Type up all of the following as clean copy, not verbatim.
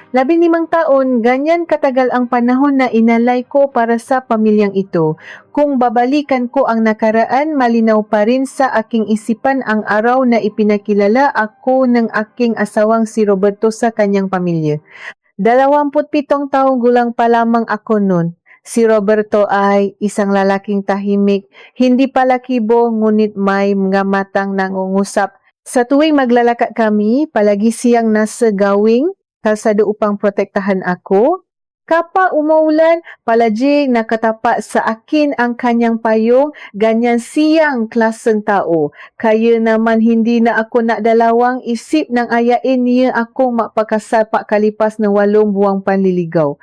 15 taon, ganyan katagal ang panahon na inalay ko para sa pamilyang ito. Kung babalikan ko ang nakaraan, malinaw pa rin sa aking isipan ang araw na ipinakilala ako ng aking asawang si Roberto sa kanyang pamilya. 27 taong gulang pa lamang ako noon. Si Roberto ay isang lalaking tahimik, hindi palakibo ngunit may mga matang nangungusap. Sa tuwing maglalakad kami, palagi siyang nasa gawing kalsada upang protektahan ako. Kapag umuulan, palagi nakatapat sa akin ang kanyang payong, ganyan siyang klaseng tao. Kaya naman hindi na ako nakdalawang isip nang ayain niya akong mapakasal pakalipas ng 8 buwang panliligaw.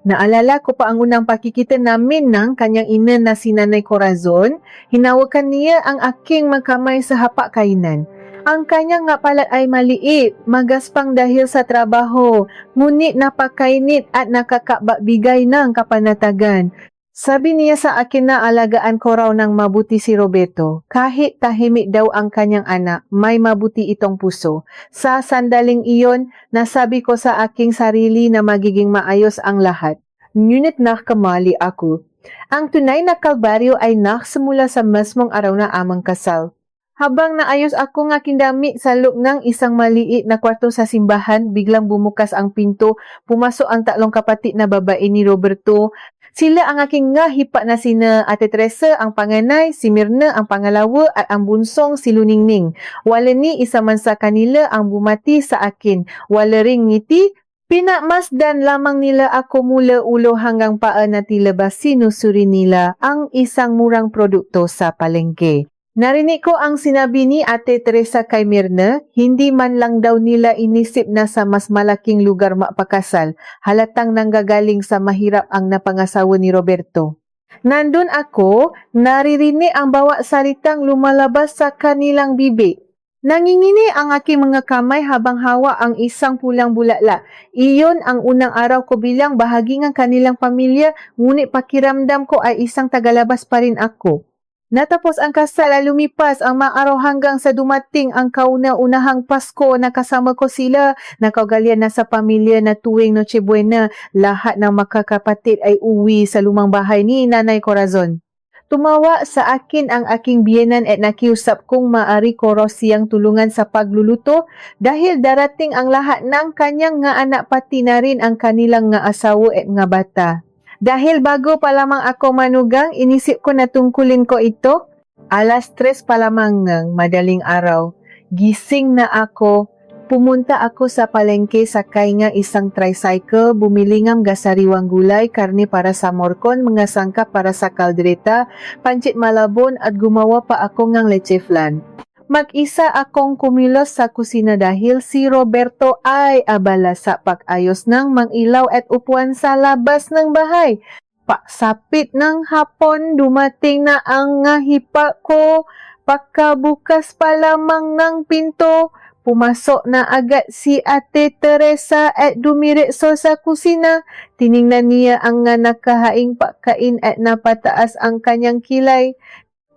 Naalala ko pa ang unang pakikita namin ng kanyang ina na si Nanay Corazon. Hinawakan niya ang aking magkamay sa hapak kainan. Ang kanyang nga pala ay maliit, magaspang dahil sa trabaho, ngunit napakainit at nakakabigay ng kapanatagan. Sabi niya sa akin na alagaan ko raw ng mabuti si Roberto. Kahit tahimik daw ang kanyang anak, may mabuti itong puso. Sa sandaling iyon, nasabi ko sa aking sarili na magiging maayos ang lahat. Ngunit nakamali ako. Ang tunay na kalbaryo ay nakasimula sa mesmong araw na amang kasal. Habang naayos ako ng aking damit sa loob ng isang maliit na kwarto sa simbahan, biglang bumukas ang pinto, pumasok ang 3 kapatid na babae ni Roberto. Sila ang aking hipa na sina Ate Teresa ang panganay, si Mirna ang pangalawa at ang bunsong si Luningning. Wala ni isa man sa kanila ang bumati sa akin. Wala ring ngiti. Pinamasdan lamang nila ako mula ulo hanggang paa na tila ba sinusuri nila ang isang murang produkto sa palengke. Narinig ko ang sinabi ni Ate Teresa kay Mirna, hindi man lang daw nila inisip na sa mas malaking lugar mapakasal, halatang nanggagaling sa mahirap ang napangasawa ni Roberto. Nandun ako, naririnig ang bawat salitang lumalabas sa kanilang bibig. Nangingini ang aking mga kamay habang hawa ang isang pulang bulakla. Iyon ang unang araw ko bilang bahagi ng kanilang pamilya, ngunit pakiramdam ko ay isang tagalabas pa rin ako. Natapos ang kasal at lumipas ang mga araw hanggang sa dumating ang kauna-unahang Pasko na kasama ko sila. Nakaugalian na sa pamilya na tuwing Noche Buena, lahat ng makakapatid ay uwi sa lumang bahay ni Nanay Corazon. Tumawa sa akin ang aking biyenan at nakiusap kung maaari ko raw siyang tulungan sa pagluluto dahil darating ang lahat ng kanyang nga anak pati na rin ang kanilang nga asawa at nga bata. Dahil bago pa lamang ako manugang, inisip ko na tungkulin ko ito. 3:00 pa lamang ng madaling araw. Gising na ako. Pumunta ako sa palengke sakay nga isang tricycle, bumili ng gasariwang gulay, karne para sa morcon, mga sangkap para sa kaldereta, pancit malabon at gumawa pa ako ng leche flan. Mag-isa akong kumilos sa kusina dahil si Roberto ay abala sa pag-ayos ng mang-ilaw at upuan sa labas ng bahay. Pagsapit ng hapon, dumating na ang hipa ko. Pagkabukas pa lamang ng pinto, pumasok na agad si Ate Teresa at dumiretso sa kusina. Tiningnan niya ang nakahaing pagkain at napataas ang kanyang kilay.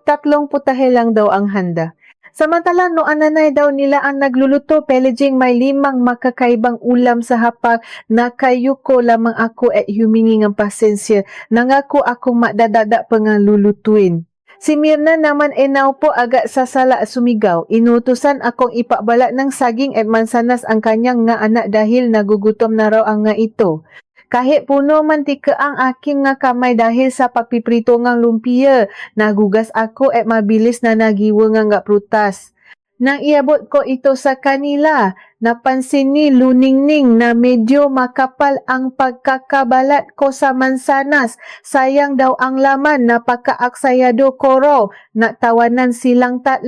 3 putahe lang daw ang handa. Samantalang noong nanay daw nila ang nagluluto, pelejing may 5 makakaibang ulam sa hapag. Nakayuko lamang ako at humingi ng pasensya. Nangako akong madadada pa nga lulutuin. Si Mirna naman naupo agad sa sala at sumigaw. Inutusan akong ipabala ng saging at mansanas ang kanyang nga anak dahil nagugutom na raw ang nga ito. Kahit puno mantika ang aking nga kamay dahil sa pagpiprito ng lumpia, nagugas ako at mabilis na nagiwa nga prutas. Nang iabot ko ito sa kanila, napansin ni Luningning na medyo makapal ang pagkakabalat ko sa mansanas. Sayang daw ang laman, napakaaksayado ko raw. Natawanan silang 3.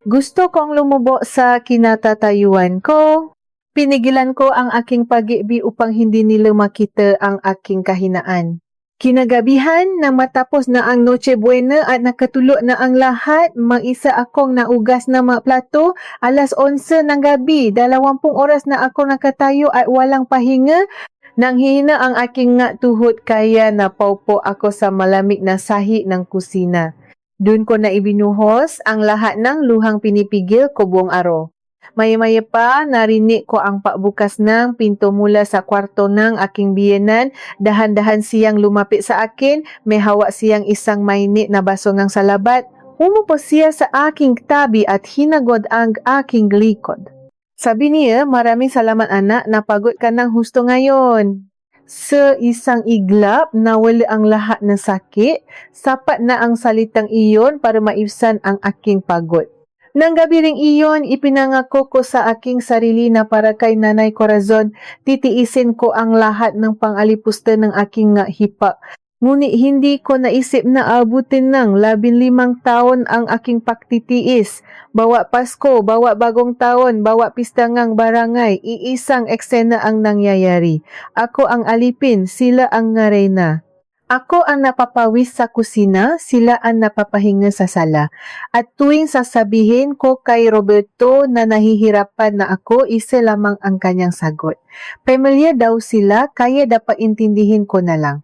Gusto kong lumubo sa kinatatayuan ko. Pinigilan ko ang aking pag-ibi upang hindi nila makita ang aking kahinaan. Kinagabihan na matapos na ang Noche Buena at nakatulog na ang lahat, mag-isa akong naugas na mga plato. 11:00 ng gabi, 20 oras na ako nakatayo at walang pahinga. Nanghina ang aking tuhod kaya napaupo ako sa malamig na sahi ng kusina. Doon ko na ibinuhos ang lahat ng luhang pinipigil ko buong araw. Maya-maya pa, narinig ko ang pagbukas ng pinto mula sa kwarto ng aking biyenan. Dahan-dahan siyang lumapit sa akin. May hawak siyang isang mainit na baso ng salabat. Umupo siya sa aking tabi at hinagod ang aking likod. Sabi niya, maraming salamat anak, napagod ka ng husto ngayon. Sa isang iglap, nawala ang lahat ng sakit. Sapat na ang salitang iyon para maibsan ang aking pagod. Nang gabi ring iyon, ipinangako ko sa aking sarili na para kay Nanay Corazon, titiisin ko ang lahat ng pang-alipusta ng aking hipa. Ngunit hindi ko naisip na abutin ng 15 taon ang aking pagtitiis. Bawa Pasko, bawa bagong taon, bawa pista ngang barangay, iisang eksena ang nangyayari. Ako ang alipin, sila ang ngarena. Ako ang napapawis sa kusina, sila ang napapahinga sa sala. At tuwing sasabihin ko kay Roberto na nahihirapan na ako, isa lamang ang kanyang sagot. Pamilya daw sila, kaya dapat intindihin ko na lang.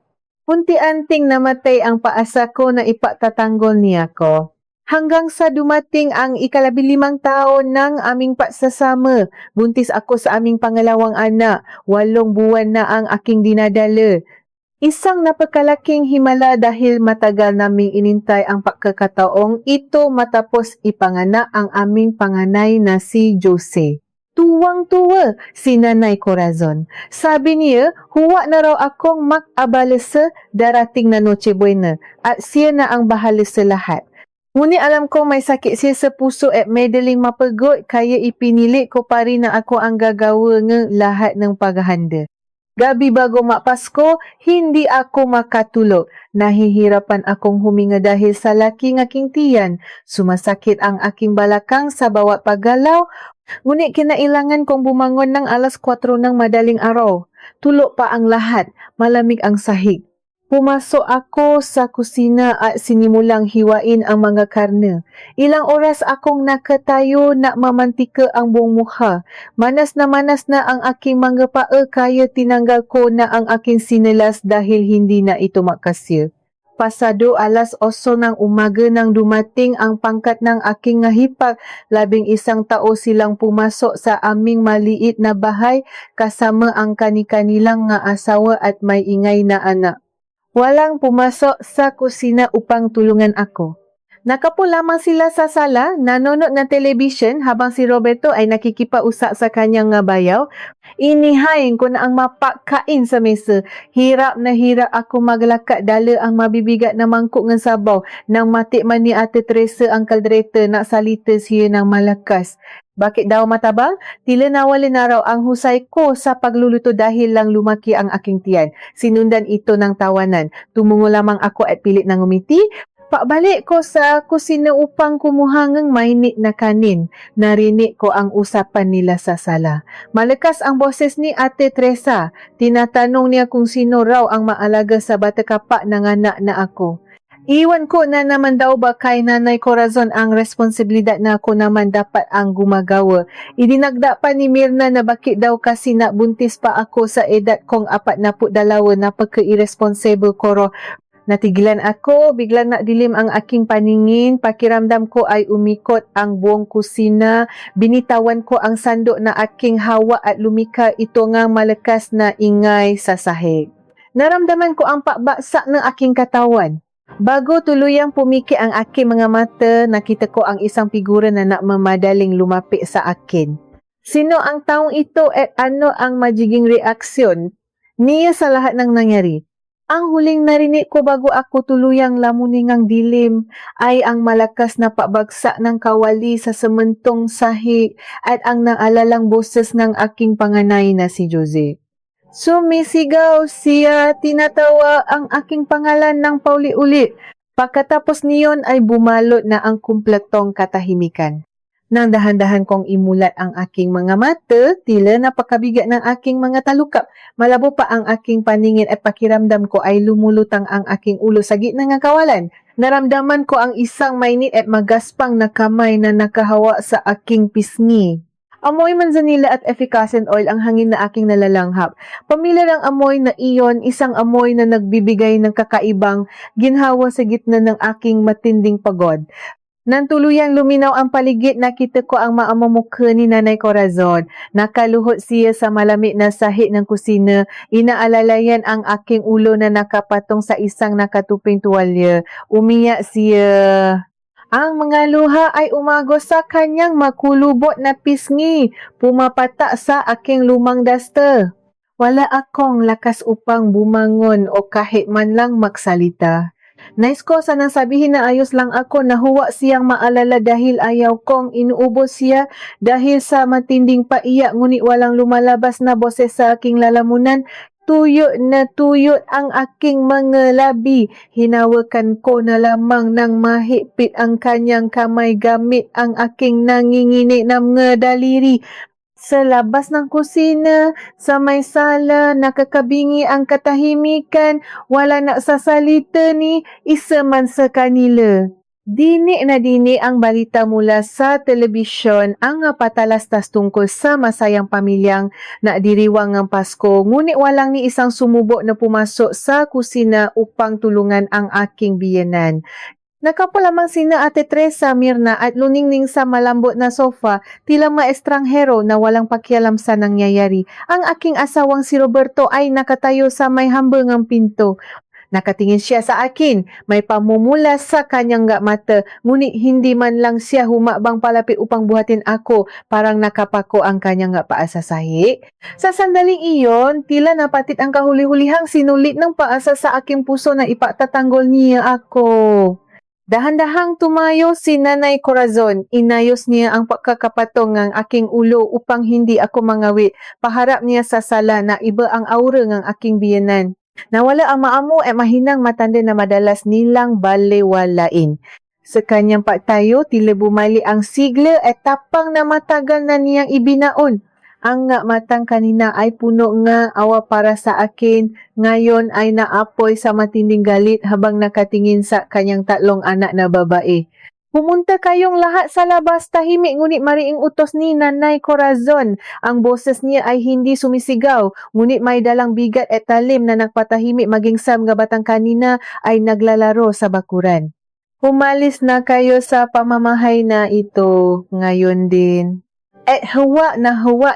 Unti-anting namatay ang paasa ko na ipatatanggol niya ko. Hanggang sa dumating ang 15 taon ng aming pagsasama, buntis ako sa aming pangalawang anak, 8 buwan na ang aking dinadala. Isang napakalaking himala dahil matagal naming inintay ang pagkakataong ito matapos ipanganak ang aming panganay na si Jose. Tuwang-tuwa si Nanay Corazon. Sabi niya, huwa na raw akong mag-abala sa darating na Noche Buena at siya na ang bahala sa lahat. Ngunit alam ko may sakit siya sa puso at madaling mapagod kaya ipinili ko pa rin na ako ang gagawa ng lahat ng paghahanda. Gabi bago mapasko, hindi ako makatulog. Nahihirapan akong huminga dahil sa laking aking tiyan. Sumasakit ang aking balakang sa bawat paggalaw. Ngunit kinailangan kong bumangon ng 4:00 ng madaling araw. Tulo pa ang lahat. Malamig ang sahig. Pumasok ako sa kusina at sinimulang hiwain ang mga karne. Ilang oras akong nakatayo na mamantika ang buong mukha. Manas na ang aking mga paa kaya tinanggal ko na ang aking sinelas dahil hindi na ito makasya. Pasado 8:00 ng umaga nang dumating ang pangkat ng aking hipag, 11 tao silang pumasok sa aming maliit na bahay kasama ang kani-kanilang nga asawa at may ingay na anak. Walang pumasok sa kusina upang tulungan ako. Nakapo lamang sila sa sala, nanonood ng television habang si Roberto ay nakikipausap sa kanyang bayaw. Inihain ko na ang mapakain sa mesa. Hirap na hirap ako maglakad dala ang mabibigat na mangkuk ng sabaw. Nang mati man ni Ate Teresa ang kaldereta nak salita siya ng malakas. Bakit daw matabang? Tila nawala na raw ang husay ko sa pagluluto dahil lang lumaki ang aking tiyan. Sinundan ito ng tawanan. Tumungo lamang ako at pilit na ngumiti. Pabalik ko sa kusina upang kumuha ng mainit na kanin. Narinig ko ang usapan nila sa sala. Malakas ang boses ni Ate Teresa. Tinatanong niya kung sino raw ang maalaga sa bata kapa ng anak na ako. Iwan ko na naman daw ba kay Nanay Corazon ang responsibilidad na ako naman dapat ang gumagawa. Idinagda pa ni Mirna na bakit daw kasi nabuntis pa ako sa edad kong 42 na pagka-irresponsible ko ro. Natigilan ako, biglang nadilim ang aking paningin, pakiramdam ko ay umikot ang buong kusina, binitawan ko ang sandok na aking hawa at lumika ito nga malakas na ingay sa sahig. Naramdaman ko ang pakbaksak ng aking katawan. Bago tuluyang pumiki ang aking mga mata, nakita ko ang isang figura na nakmamadaling lumapit sa akin. Sino ang taong ito at ano ang magiging reaksyon niya sa lahat ng nangyari? Ang huling narinig ko bago ako tuluyang lamuning ang dilim ay ang malakas na pabagsak ng kawali sa sementong sahig at ang naalalang boses ng aking panganay na si Jose. Sumisigaw siya, tinatawa ang aking pangalan ng pauli-uli. Pagkatapos niyon ay bumalot na ang kumpletong katahimikan. Nang dahan-dahan kong imulat ang aking mga mata, tila napakabigat ng aking mga talukap. Malabo pa ang aking paningin at pakiramdam ko ay lumulutang ang aking ulo sa gitna ng kawalan. Naramdaman ko ang isang mainit at magaspang na kamay na nakahawa sa aking pisngi. Amoy manzanilla at efficacent oil ang hangin na aking nalalanghap. Pamilyar ang amoy na iyon, isang amoy na nagbibigay ng kakaibang ginhawa sa gitna ng aking matinding pagod. Nan tuluyang luminaw ang paligid, nakita ko ang maamamuka ni Nanay Corazon. Nakaluhod siya sa malamig na sahig ng kusina. Inaalalayan ang aking ulo na nakapatong sa isang nakatuping tuwalya. Umiyak siya. Ang mga luha ay umagos sa kanyang makulubot na pisngi. Pumapatak sa aking lumang duster. Wala akong lakas upang bumangon o kahit man lang magsalita. Nais ko sanang sabihin na ayos lang ako, nahuwa siyang maalala dahil ayaw kong inuubos siya dahil sa matinding paiyak, ngunit walang lumalabas na boses sa aking lalamunan. Tuyot na tuyot ang aking mga labi. Hinawakan ko na lamang ng mahigpit ang kanyang kamay gamit ang aking nanginginig na mga daliri. Sa labas ng kusina, sa may sala, nakakabingi ang katahimikan, wala nagsasalita ni isa man sa kanila. Dini na dini ang balita mula sa telebisyon ang patalastas tungkol sa masayang pamilyang naadiriwang ng Pasko, ngunit walang ni isang sumubo na pumasok sa kusina upang tulungan ang aking biyenan. Nakaupo lamang sina Ate Teresa, Mirna at Luningning sa malambot na sofa, tila maestranghero na walang pakialam sa nangyayari. Ang aking asawang si Roberto ay nakatayo sa may hambungang pinto. Nakatingin siya sa akin, may pamumula sa kanyang mata, ngunit hindi man lang siya humabang palapit upang buhatin ako, parang nakapako ang kanyang paa sa sahig. Sa sandaling iyon, tila napatit ang kahuli-hulihang sinulit ng paasa sa aking puso na ipatatanggol niya ako. Dahan-dahang tumayo si Nanay Corazon. Inayos niya ang pagkakapatong ng aking ulo upang hindi ako mangawit. Paharap niya sa sala na iba ang aura ng aking biyenan. Nawala ang maamo at mahinang matanda na madalas nilang balewalain. Sa kanyang pagtayo, tila bumali ang sigla at tapang na matagal na niyang ibinaon. Ang matang kanina ay puno nga awa para sa akin, ngayon ay naapoy sa matinding galit habang nakatingin sa kanyang tatlong anak na babae. Pumunta kayong lahat sa labas, tahimik ngunit mariing utos ni Nanay Corazon. Ang boses niya ay hindi sumisigaw, ngunit may dalang bigat at talim na nagpatahimik maging sa mga batang kanina ay naglalaro sa bakuran. Humalis na kayo sa pamamahay na ito ngayon din. At huwa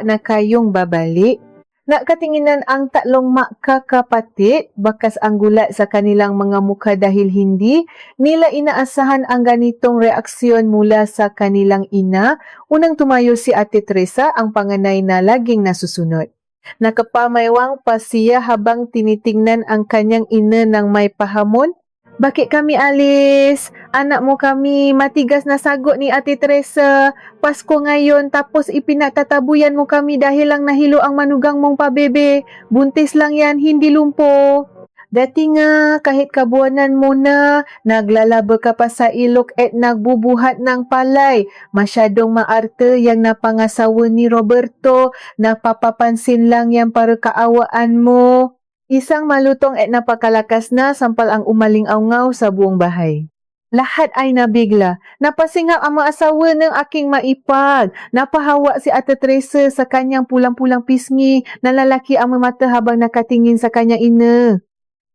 na kayong babalik. Nakatinginan ang tatlong magkakapatid, bakas ang gulat sa kanilang mga mukha dahil hindi nila inaasahan ang ganitong reaksyon mula sa kanilang ina. Unang tumayo si Ate Teresa, ang panganay na laging nasusunod. Nakapamaywang pa siya habang tinitingnan ang kanyang ina ng may pahamon. Bakit kami alis? Anak mo kami, matigas na sagot ni Ate Teresa. Pasko ngayon, tapos ipinatatabuyan mo kami dahil lang nahilo ang manugang mong pabebe. Buntis lang yan, hindi lumpo. Dati nga, kahit kabuanan mo na, naglalaba ka pa sa ilok at nagbubuhat ng palay. Masyadong maarte yang napangasawa ni Roberto, napapapansin lang yan para kaawaan mo. Isang malutong at napakalakas na sampal ang umaling-awngaw sa buong bahay. Lahat ay nabigla. Napasingap ang mga asawa ng aking maipag. Napahawa si Ate Teresa sa kanyang pulang-pulang pisngi. Nalalaki ang mata habang nakatingin sa kanyang ina.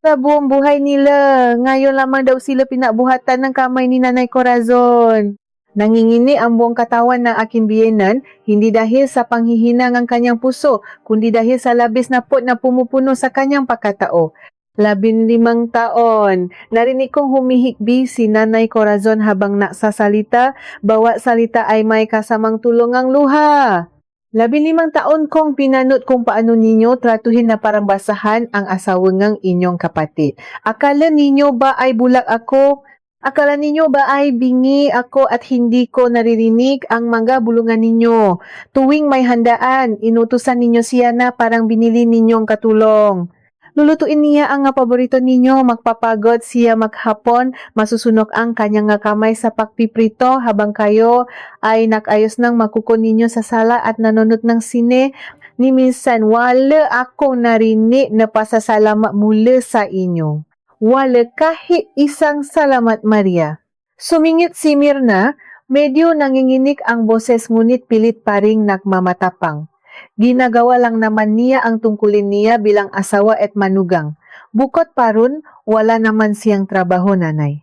Sa buong buhay nila, ngayon lamang daw sila pinabuhatan ng kamay ni Nanay Corazon. Nangingini ang buong katawan ng aking biyenan, hindi dahil sa panghihina ng kanyang puso, kundi dahil sa labis na pot na pumupuno sa kanyang pagkatao. 15 taon. Narinig kong humihikbi si Nanay Corazon habang nagsasalita, bawat salita ay may kasamang tulungang luha. 15 taon kong pinanot kung paano ninyo tratuhin na parang basahan ang asawa ng inyong kapatid. Akala ninyo ba ay bulak ako? Akala ninyo ba ay bingi ako at hindi ko naririnig ang mga bulungan ninyo? Tuwing may handaan, inutusan ninyo siya na parang binili ninyong katulong. Lulutuin niya ang paborito ninyo, magpapagod siya maghapon, masusunok ang kanyang kamay sa pagpiprito habang kayo ay nakayos ng makuko ninyo sa sala at nanonood ng sine. Ni minsan wala akong narinig na pasasalamat mula sa inyo. Wala kahit isang salamat, Maria. Sumingit si Mirna, medyo nanginginig ang boses ngunit pilit pa ring nagmamatapang. Ginagawa lang naman niya ang tungkulin niya bilang asawa at manugang. Bukod pa ron, wala naman siyang trabaho, nanay.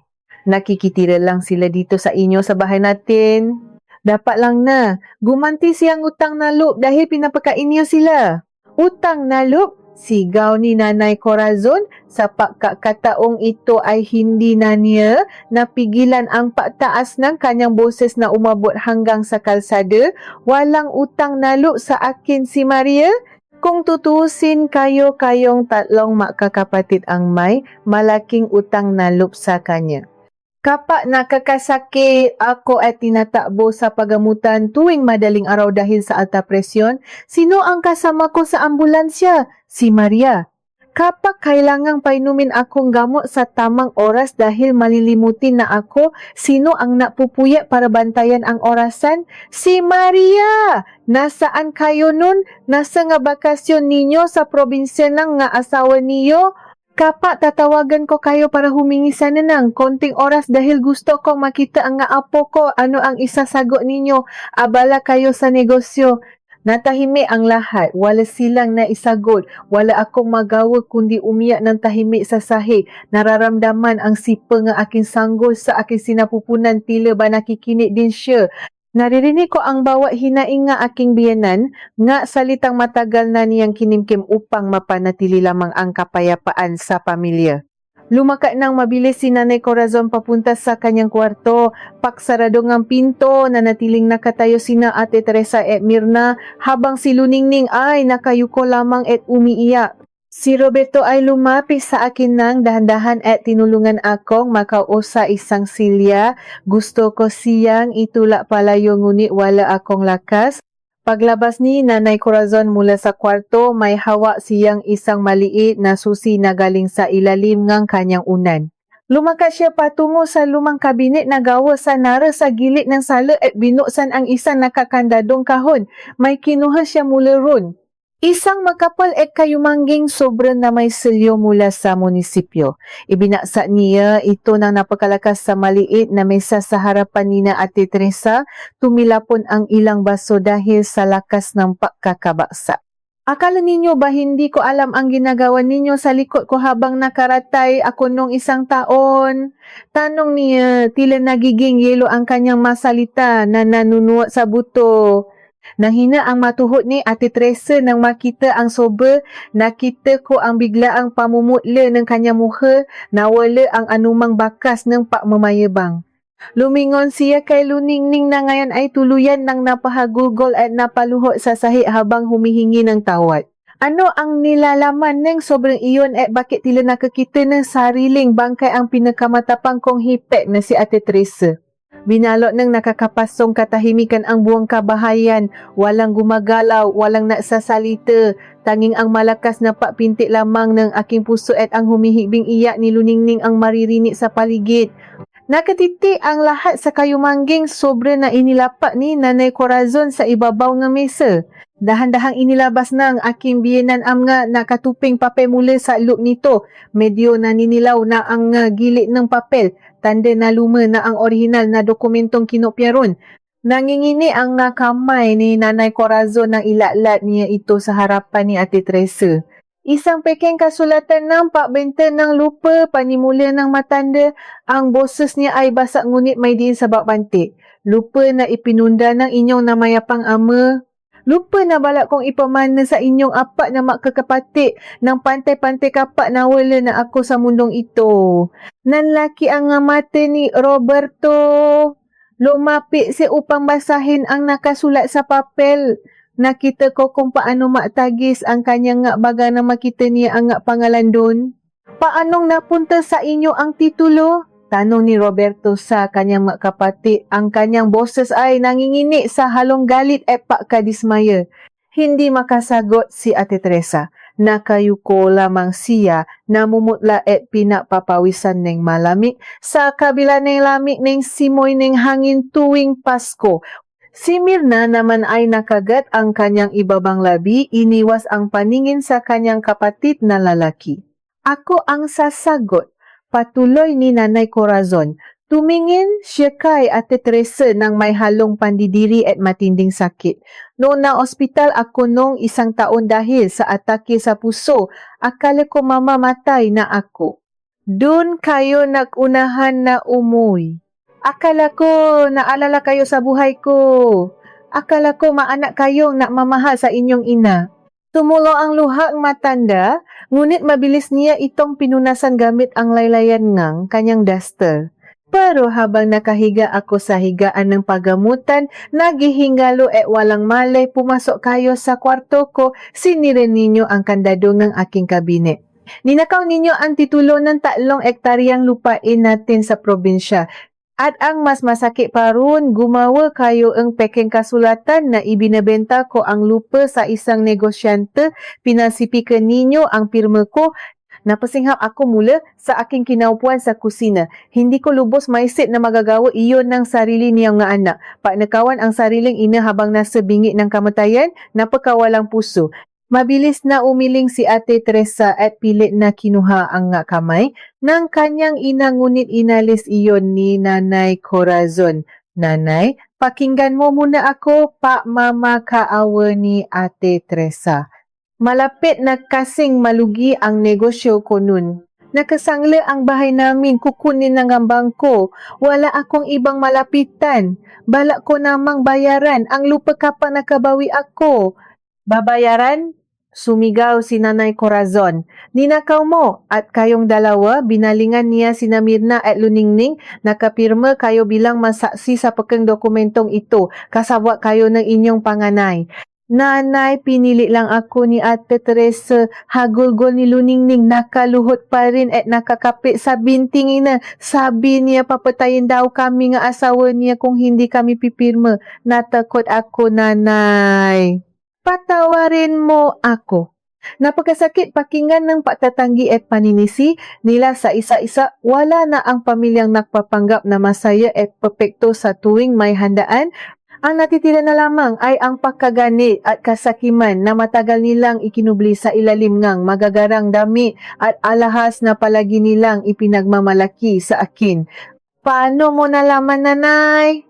Nakikitira lang sila dito sa inyo sa bahay natin. Dapat lang na, gumanti siyang utang na loob dahil pinapakain niyo sila. Utang na loob? Sigaw ni Nanay Corazon sa pagkakataong ito ay hindi na niya napigilan ang pagtaas ng kanyang boses na umabot hanggang sa kalsada. Walang utang na loob sa akin si Maria. Kung tutusin kayong tatlong magkakapatid ang may malaking utang na loob sa kanya. Kapag nakakasakit, ako ay tinatakbo sa pagamutan tuwing madaling araw dahil sa alta presyon. Sino ang kasama ko sa ambulansya? Si Maria. Kapag kailangang painumin akong gamot sa tamang oras dahil malilimutin na ako, sino ang napupuya para bantayan ang orasan? Si Maria! Nasaan kayo nun? Nasa nga bakasyon ninyo sa probinsya ng nga asawa niyo? Kapag tatawagan ko kayo para humingi sana ng konting oras dahil gusto kong makita ang apo ko, ano ang isasagot ninyo? Abala kayo sa negosyo. Natahimik ang lahat, wala silang naisagot, wala akong magawa kundi umiyak ng tahimik sa sahig. Nararamdaman ang sipa nga aking sanggol sa aking sinapupunan, tila ba nakikinig din siya. Naririnig ko ang bawat hinaing nga aking biyanan, nga salitang matagal na niyang kinimkim upang mapanatili lamang ang kapayapaan sa pamilya. Lumaka nang mabilis si Nanay Corazon papunta sa kanyang kwarto. Paksarado ng pinto, nanatiling nakatayo sina Ate Teresa at Mirna habang si Luningning ay nakayuko lamang at umiiyak. Si Roberto ay lumapit sa akin ng dahan-dahan at tinulungan akong makausa isang silya. Gusto ko siyang itulak palayo ngunit wala akong lakas. Paglabas ni Nanay Corazon mula sa kwarto, may hawak siyang isang maliit na susi na galing sa ilalim ng kanyang unan. Lumakas siya patungo sa lumang kabinet na gawa sa nara sa gilid ng sala at binuksan ang isang nakakandadong kahon. May kinuha siya mula ron. Isang makapal at kayumangging sobra na may selyo mula sa munisipyo. Ibinaksa niya ito ng napakalakas sa maliit na mesa sa harapan ni na Ate Teresa. Tumilapon ang ilang baso dahil sa lakas ng pagkakabaksa. Akala ninyo ba hindi ko alam ang ginagawa ninyo sa likod ko habang nakaratay ako nung isang taon? Tanong niya, tila nagiging yelo ang kanyang masalita na nanunuot sa buto. Nanghina ang matuhod ni Ate Teresa nang makita ang sober. Nakita ko ang biglaang pamumutla ng kanyang muha, nawala ang anumang bakas ng pagmamayabang. Lumingon siya kay Luningning na ngayon ay tuluyan ng napahagulgol at napaluhod sa sahig habang humihingi ng tawad. Ano ang nilalaman ng sobrang iyon at bakit tila nakakita ng sariling bangkay ang pinakamatapang kong hipek na si Ate Teresa? Binalot ng nakakapasong katahimikan ang buong kabahayan. Walang gumagalaw, walang nagsasalita. Tanging ang malakas na pagpintik lamang ng aking puso at ang humihibing iyak ni Luningning ang maririnig sa paligid. Nakatitik ang lahat sa kayumangging sobra na inilapak ni Nanay Corazon sa ibabaw ng mesa. Dahan-dahang inilabas ng aking biyenan ang nga nakatuping papel mula sa loob nito. Medyo naninilaw na ang gilid ng papel. Tanda na luma na ang orihinal na dokumentong kinopya ron. Nangingini ang kamay ni Nanay Corazon nang ilatlat niya ito sa harapan ni Ate Teresa. Isang peking kasulatan ng pakbenta ng lupa, panimula ng matanda. Ang boses niya ay basak ngunit may diin sa bak bantik. Lupa na ipinunda ng inyong namayapang ama. Lupa na balak kong ipamana sa inyong apat na magkakapatid ng pantai-pantai kapak na wala na ako sa mundong ito. Nanlaki ang mata ni Roberto. Lumapit si upang basahin ang nakasulat sa papel. Nakita ko kung paano matagis ang kanyang nga baga na makita niya ang nga pangalan doon. Paanong napunta sa inyo ang titulo? Tanong ni Roberto sa kanyang mga kapatid. Ang kanyang boses ay nangingini sa halong galit at pagkadismaya. Hindi makasagot si Ate Teresa. Nakayuko lamang siya, namumutla at pinapapawisan ng malamig sa kabila ng lamig ng simoy ng hangin tuwing Pasko. Si Mirna naman ay nakagat ang kanyang ibabang labi, iniwas ang paningin sa kanyang kapatid na lalaki. Ako ang sasagot, patuloy ni Nanay Corazon. Tumingin siya kay Ate Teresa nang may halong pandidiri at matinding sakit. Noong na ospital ako noong 1 taon dahil sa atake sa puso, akala ko mamamatay na ako. Dun kayo nagunahan na umuy. Akala ko naalala kayo sa buhay ko. Akala ko maanak kayong nakmamahal sa inyong ina. Tumulo ang luha ang matanda, ngunit mabilis niya itong pinunasan gamit ang laylayan ng kanyang duster. Pero habang nakahiga ako sa higaan ng pagamutan, nagihingalo at walang malay pumasok kayo sa kwarto ko, sinira ninyo ang kandado ng aking kabinet. Ninakaw ninyo ang titulo ng 3 ektaryang lupain natin sa probinsya. At ang mas masakit pa ron, gumawa kayo ang peking kasulatan na ibinabenta ko ang lupa sa isang negosyante, pinasipikan ninyo ang pirma ko. Napasinghap ako mula sa aking kinaupuan sa kusina. Hindi ko lubos maisip na magagawa iyon ng sarili niyang nga anak. Pagnakawan ang sariling ina habang nasa bingi ng kamatayan, napakawalang puso. Mabilis na umiling si Ate Teresa at pilit na kinuha ang kamay ng kanyang ina, ngunit inalis iyon ni Nanay Corazon. Nanay, pakinggan mo muna ako, pa mama, kaawa ni Ate Teresa. Malapit na kasing malugi ang negosyo ko nun. Nakasangla ang bahay namin, kukunin ng ang bangko. Wala akong ibang malapitan. Balak ko namang bayaran. Ang lupa kapag nakabawi ako. Babayaran? Sumigaw si Nanay Corazon. Ninakaw mo at kayong dalawa, binalingan niya si Mirna at Luningning, nakapirma kayo bilang masaksi sa pekeng dokumentong ito, kasabwat kayo ng inyong panganay. Nanay, pinili lang ako ni Ate Teresa, hagulgol ni Luningning, nakaluhot pa rin at nakakapit sa binting ina. Sabi niya papatayin daw kami nga asawa niya kung hindi kami pipirma. Natakot ako, Nanay. Patawarin mo ako. Napakasakit pakinggan ng patatanggi at paninisi nila sa isa-isa. Wala na ang pamilyang nagpapanggap na masaya at perpekto sa tuwing may handaan. Ang natitira na lamang ay ang pagkaganit at kasakiman na matagal nilang ikinubli sa ilalim ng magagarang dami at alahas na palagi nilang ipinagmamalaki sa akin. Paano mo nalaman, Nanay?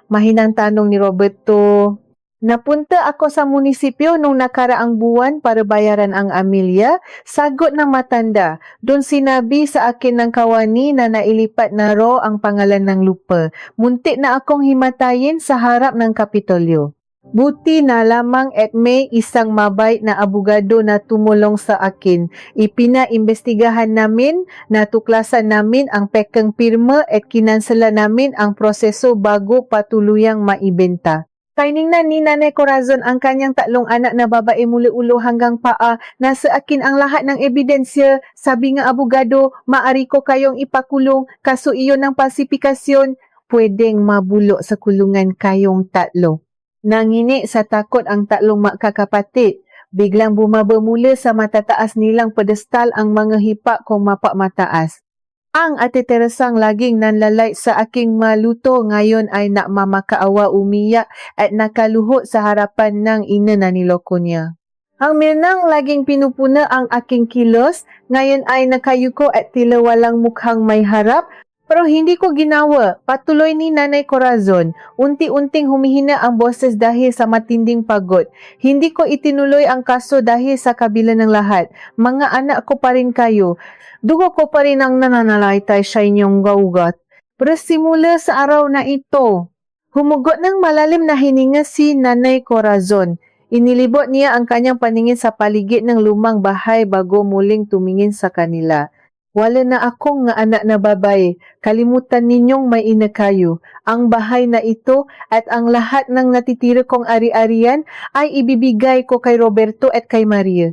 Mahinang tanong ni Roberto. Napunta ako sa munisipyo nung nakaraang buwan para bayaran ang Amelia. Sagot ng matanda. Doon sinabi sa akin ng kawani na nailipat na raw ang pangalan ng lupa. Muntik na akong himatayin sa harap ng Kapitolyo. Buti na lamang at may isang mabait na abogado na tumulong sa akin. Ipinaimbestigahan namin, natuklasan namin ang pekeng pirma at kinansela namin ang proseso bago patuluyang maibenta. Kainingnan ni Nanay Corazon ang kanyang 3 anak na babae mula ulo hanggang paa. Nasa akin ang lahat ng ebidensya. Sabi nga abogado, maari ko kayong ipakulong. Kaso iyon ng falsifikasyon. Pwedeng mabulok sa kulungan kayong 3. Nangini sa takot ang 3 magkakapatid. Biglang bumaba mula sa matataas nilang pedestal ang mga hipa kong mapak mataas. Ang Ate Teresang laging nanlalay sa aking maluto ngayon ay nakmamakaawa, umiyak at nakaluhot sa harapan ng ina na niloko niya. Ang Mirnang laging pinupuna ang aking kilos, ngayon ay nakayuko at tila walang mukhang may harap. Pero hindi ko ginawa. Patuloy ni Nanay Corazon. Unti-unting humihina ang boses dahil sa matinding pagod. Hindi ko itinuloy ang kaso dahil sa kabila ng lahat. Mga anak ko pa rin kayo. Dugo ko pa rin ang nananalaytay sa inyong gaugat. Pero simula sa araw na ito, humugot ng malalim na hininga si Nanay Corazon. Inilibot niya ang kanyang paningin sa paligid ng lumang bahay bago muling tumingin sa kanila. Wala na akong nga anak na babae. Kalimutan ninyong may ina kayo. Ang bahay na ito at ang lahat ng natitira kong ari-arian ay ibibigay ko kay Roberto at kay Maria.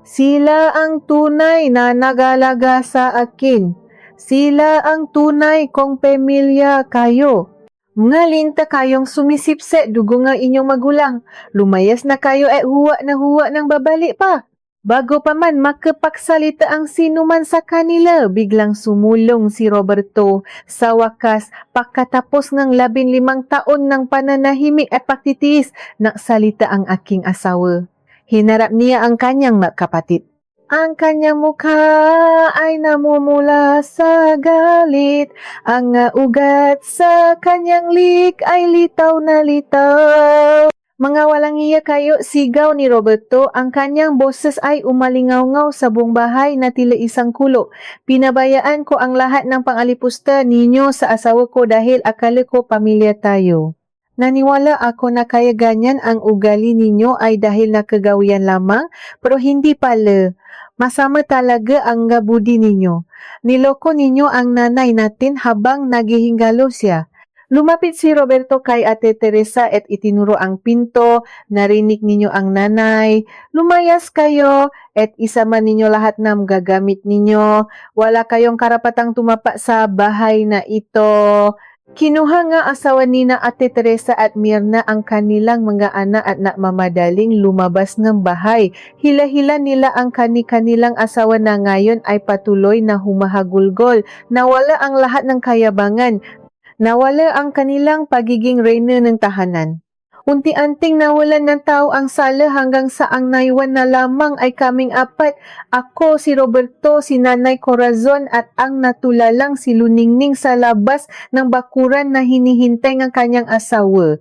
Sila ang tunay na nag-alaga sa akin. Sila ang tunay kong pamilya kayo. Mga linta kayong sumisipse, dugo nga inyong magulang. Lumayas na kayo at huwa ng babalik pa. Bago pa man makapagsalita ang sinuman sa kanila, biglang sumulong si Roberto. Sa wakas, pagkatapos ng 15 taon ng pananahimik at pagtitiis, nagsalita ang aking asawa. Hinarap niya ang kanyang kapatid. Ang kanyang mukha ay namumula sa galit. Ang ugat sa kanyang lik ay litaw na litaw. Mga walang iya kayo, sigaw ni Roberto, ang kanyang boses ay umalingaw-ngaw sa buong bahay na tila isang kulo. Pinabayaan ko ang lahat ng pangalipusta ninyo sa asawa ko dahil akala ko pamilya tayo. Naniwala ako na kaya ganyan ang ugali ninyo ay dahil nakagawian lamang, pero hindi pala. Masama talaga ang budi ninyo. Niloko ninyo ang nanay natin habang naghihingalo siya. Lumapit si Roberto kay Ate Teresa at itinuro ang pinto, narinig ninyo ang nanay, lumayas kayo at isama ninyo lahat ng gagamit ninyo. Wala kayong karapatang tumapa sa bahay na ito. Kinuha nga asawa ni na Ate Teresa at Mirna ang kanilang mga anak at nagmamadaling lumabas ng bahay. Hila-hila nila ang kanilang asawa na ngayon ay patuloy na humahagulgol. Nawala ang lahat ng kayabangan. Nawala ang kanilang pagiging reyna ng tahanan. Unti-unting nawalan ng tao ang sala hanggang sa ang naiwan na lamang ay kaming apat. Ako, si Roberto, si Nanay Corazon at ang natulalang si Luningning sa labas ng bakuran na hinihintay ng kanyang asawa.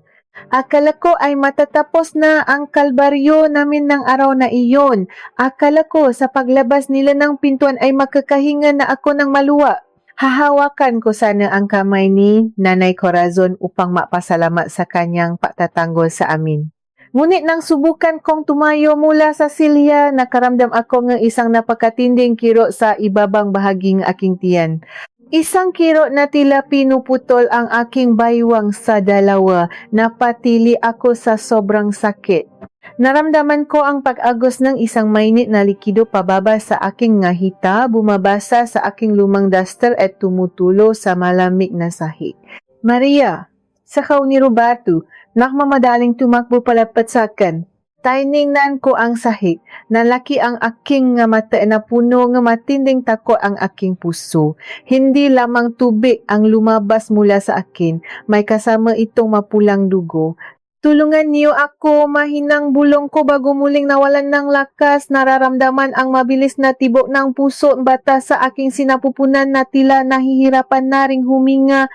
Akala ko ay matatapos na ang kalbaryo namin ng araw na iyon. Akala ko sa paglabas nila ng pintuan ay makakahinga na ako ng maluwa. Hahawakan ko sana ang kamay ni Nanay Corazon upang mapasalamat sa kanyang pagtatanggol sa amin. Ngunit nang subukan kong tumayo mula sa silya, nakaramdam ako ng isang napakatinding kirot sa ibabang bahagi ng aking tiyan. Isang kirot na tila pinuputol ang aking baywang sa dalawa. Napatili ako sa sobrang sakit. Naramdaman ko ang pag-agos ng isang mainit na likido pababa sa aking ngahita, bumabasa sa aking lumang duster at tumutulo sa malamig na sahig. Maria, sakaw ni Roberto, nakmamadaling tumakbo palapit sa akin. Tiningnan ko ang sahig, nalaki ang aking nga mata na puno nga matinding takot ang aking puso. Hindi lamang tubig ang lumabas mula sa akin, may kasama itong mapulang dugo. Tulungan niyo ako, mahinang bulong ko bago muling nawalan ng lakas, nararamdaman ang mabilis na tibok ng puso bata sa aking sinapupunan na tila nahihirapan na ring huminga.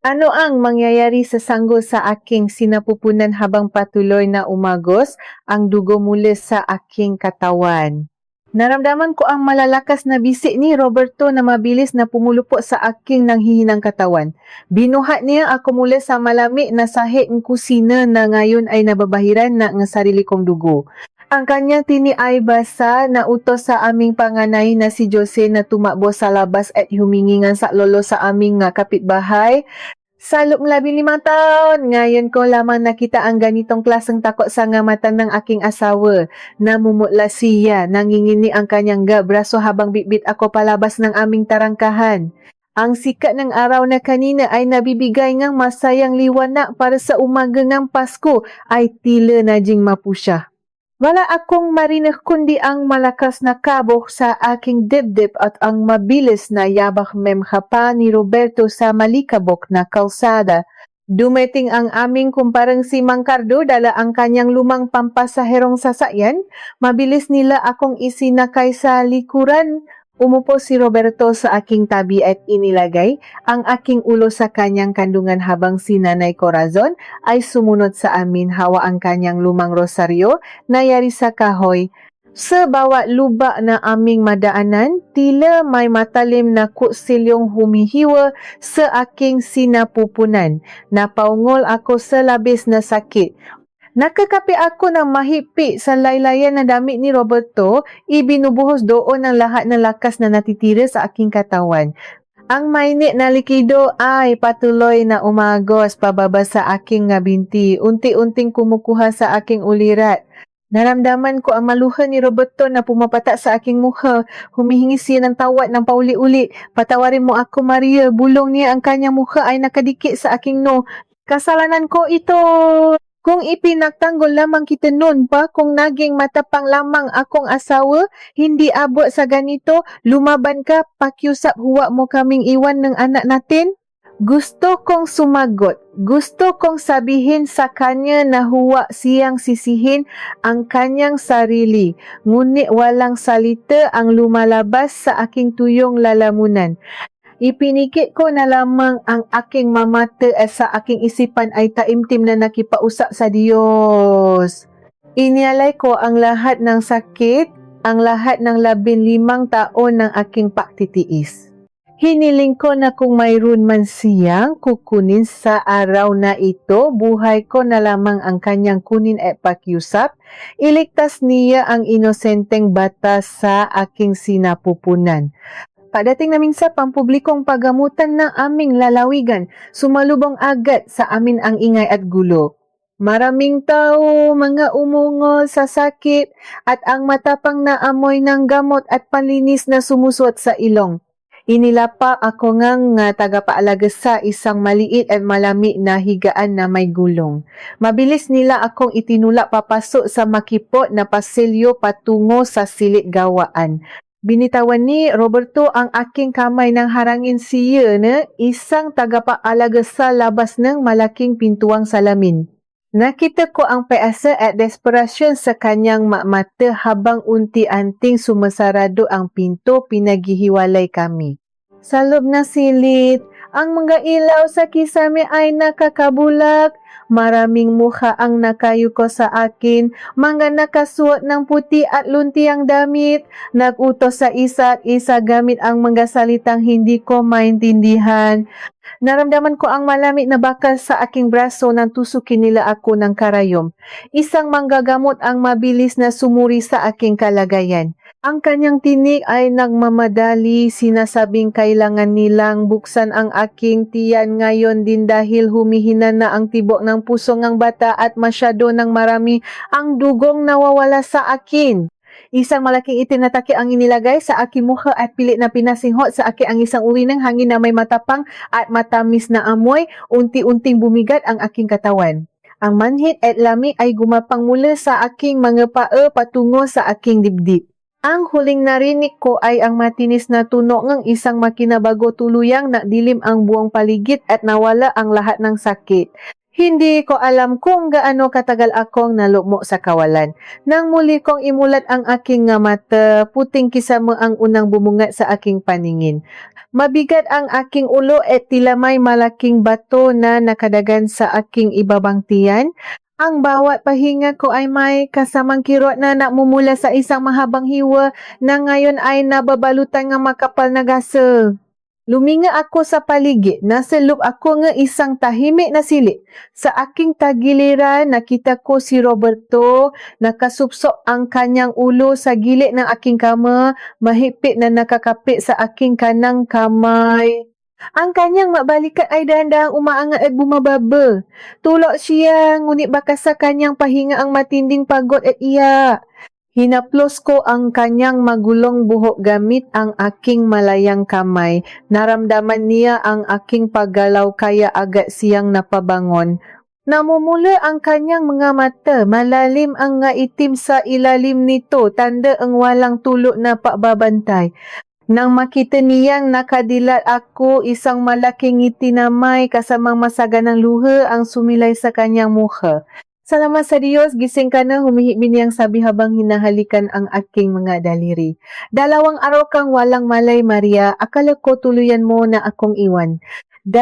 Ano ang mangyayari sa sanggol sa aking sinapupunan habang patuloy na umagos ang dugo mula sa aking katawan? Naramdaman ko ang malalakas na bisik ni Roberto na mabilis na pumulupo sa aking nanghihinang katawan. Binuhat niya ako mula sa malamig na sahig ng kusina na ngayon ay nababahiran na ng sarili kong dugo. Ang kanyang tini ay basa na utos sa aming panganay na si Jose na tumakbo sa labas at humingingan sa lolo sa aming kapitbahay. Sa loob ng 15 taon, ngayon ko lamang nakita ang ganitong klaseng takot sa mata ng aking asawa. Namumutla siya, nangingini ang kanyang braso habang bitbit ako palabas ng aming tarangkahan. Ang sikat ng araw na kanina ay nabibigay ng masayang liwanag para sa umaga ng Pasko ay tila najing mapusya. Wala akong marinig kundi ang malakas na kabog sa aking dibdib at ang mabilis na yabak memhapa ni Roberto sa malikabok na kalsada. Dumating ang aming kumparang si Mang Cardo dala ang kanyang lumang pampasaherong sasakyan. Mabilis nila akong isinakay sa likuran. Umupo si Roberto sa aking tabi at inilagay ang aking ulo sa kanyang kandungan habang si Nanay Corazon ay sumunod sa amin hawa ang kanyang lumang rosaryo na yari sa kahoy. Sa bawat luba na aming madaanan, tila may matalim na kutsilyong humihiwa sa aking sinapupunan. Napaungol ako sa labis na sakit. Nakakapi ako ng mahipi sa laylayan na damit ni Roberto, ibinubuhos doon ang lahat ng lakas na natitira sa aking katawan. Ang mainit na likido ay patuloy na umagos pababa sa aking binti, unti-unting kumukuha sa aking ulirat. Naramdaman ko ang maluha ni Roberto na pumapata sa aking mukha. Humihingi siya ng tawad ng pauli-uli. Patawarin mo ako, Maria. Bulong niya ang kanyang mukha ay nakadikit sa aking no. Kasalanan ko ito. Kung ipinagtanggol lamang kita noon pa, kung naging matapang lamang akong asawa, hindi abot sa ganito, lumaban ka, pakiusap huwag mo kaming iwan ng anak natin. Gusto kong sumagot. Gusto kong sabihin sa kanya na huwag siyang sisihin ang kanyang sarili. Ngunit walang salita ang lumalabas sa aking tuyong lalamunan. Ipinikit ko na lamang ang aking mamata at sa aking isipan ay taimtim na nakipausap sa Diyos. Inialay ko ang lahat ng sakit, ang lahat ng 15 taon ng aking pagtitiis. Hiniling ko na kung mayroon man siyang kukunin sa araw na ito, buhay ko na lamang ang kanyang kunin at pakiusap, iligtas niya ang inosenteng bata sa aking sinapupunan. Pagdating namin sa pampublikong pagamutan ng aming lalawigan, sumalubong agad sa amin ang ingay at gulo. Maraming tao, mga umungol sa sakit at ang matapang na amoy ng gamot at panlinis na sumusuot sa ilong. Inilapa ako nga tagapaalaga sa isang maliit at malami na higaan na may gulong. Mabilis nila akong itinulak papasok sa makipot na pasilyo patungo sa silid gawaan. Binitawan ni Roberto ang aking kamay nang harangin siya na isang tagapaalaga sa labas ng malaking pintuang salamin. Nakita ko ang paasa at desperasyon sa kanyang mata habang unti-anting sumasarado ang pinto, pinaghihiwalay kami. Sa loob na silid, ang mga ilaw sa kisame ay nakakabulak. Maraming mukha ang nakayuko sa akin, mga nakasuot ng puti at luntiang damit, nag-utos sa isa't isa gamit ang mga salitang hindi ko maintindihan. Naramdaman ko ang malamig na bakal sa aking braso nang tusukin nila ako ng karayom. Isang manggagamot ang mabilis na sumuri sa aking kalagayan. Ang kanyang tinig ay nagmamadali, sinasabing kailangan nilang buksan ang aking tiyan ngayon din dahil humihina na ang tibok ng puso ng bata at masyado ng marami ang dugong nawawala sa akin. Isang malaking itinatake ang inilagay sa aking mukha at pilit na pinasinghot sa akin ang isang uri ng hangin na may matapang at matamis na amoy. Unti-unting bumigat ang aking katawan. Ang manhid at lamig ay gumapang mula sa aking mga paa patungo sa aking dibdib. Ang huling narinig ko ay ang matinis na tunog ng isang makina bago tuluyang nadilim ang buong paligid at nawala ang lahat ng sakit. Hindi ko alam kung gaano katagal akong nalugmok sa kawalan. Nang muli kong imulat ang aking mata, puting kisame ang unang bumungat sa aking paningin. Mabigat ang aking ulo at tila may malaking bato na nakadagan sa aking ibabang tiyan. Ang bawat pahinga ko ay may kasamang kirot na namumula sa isang mahabang hiwa na ngayon ay nababalutan ng makapal na gasa. Luminga ako sa paligid. Nasa loob ako ng isang tahimik na silid. Sa aking tagiliran, nakita ko si Roberto. Nakasupsop ang kanyang ulo sa gilid ng aking kama. Mahigpit na nakakapit sa aking kanang kamay. Ang kanyang mabalikat ay dahan-dahang umaangat at bumababa. Tulok siya, ngunit bakas sa kanyang pahinga ang matinding pagod at iyak. Hinaplos ko ang kanyang magulong buhok gamit ang aking malayang kamay. Naramdaman niya ang aking paggalaw kaya agad siyang napabangon. Namumula ang kanyang mga mata, malalim ang ngaitim sa ilalim nito, tanda ang walang tulog na pagbabantay. Nang makita niyang nakadilat ako, isang malaking ngiti na may kasamang masaganang luha ang sumilay sa kanyang mukha. Salamat sa Diyos, gising ka na, humihikbi niyang sabi habang hinahalikan ang aking mga daliri. 2 araw kang walang malay, Maria. Akala ko tuluyan mo na akong iwan. 2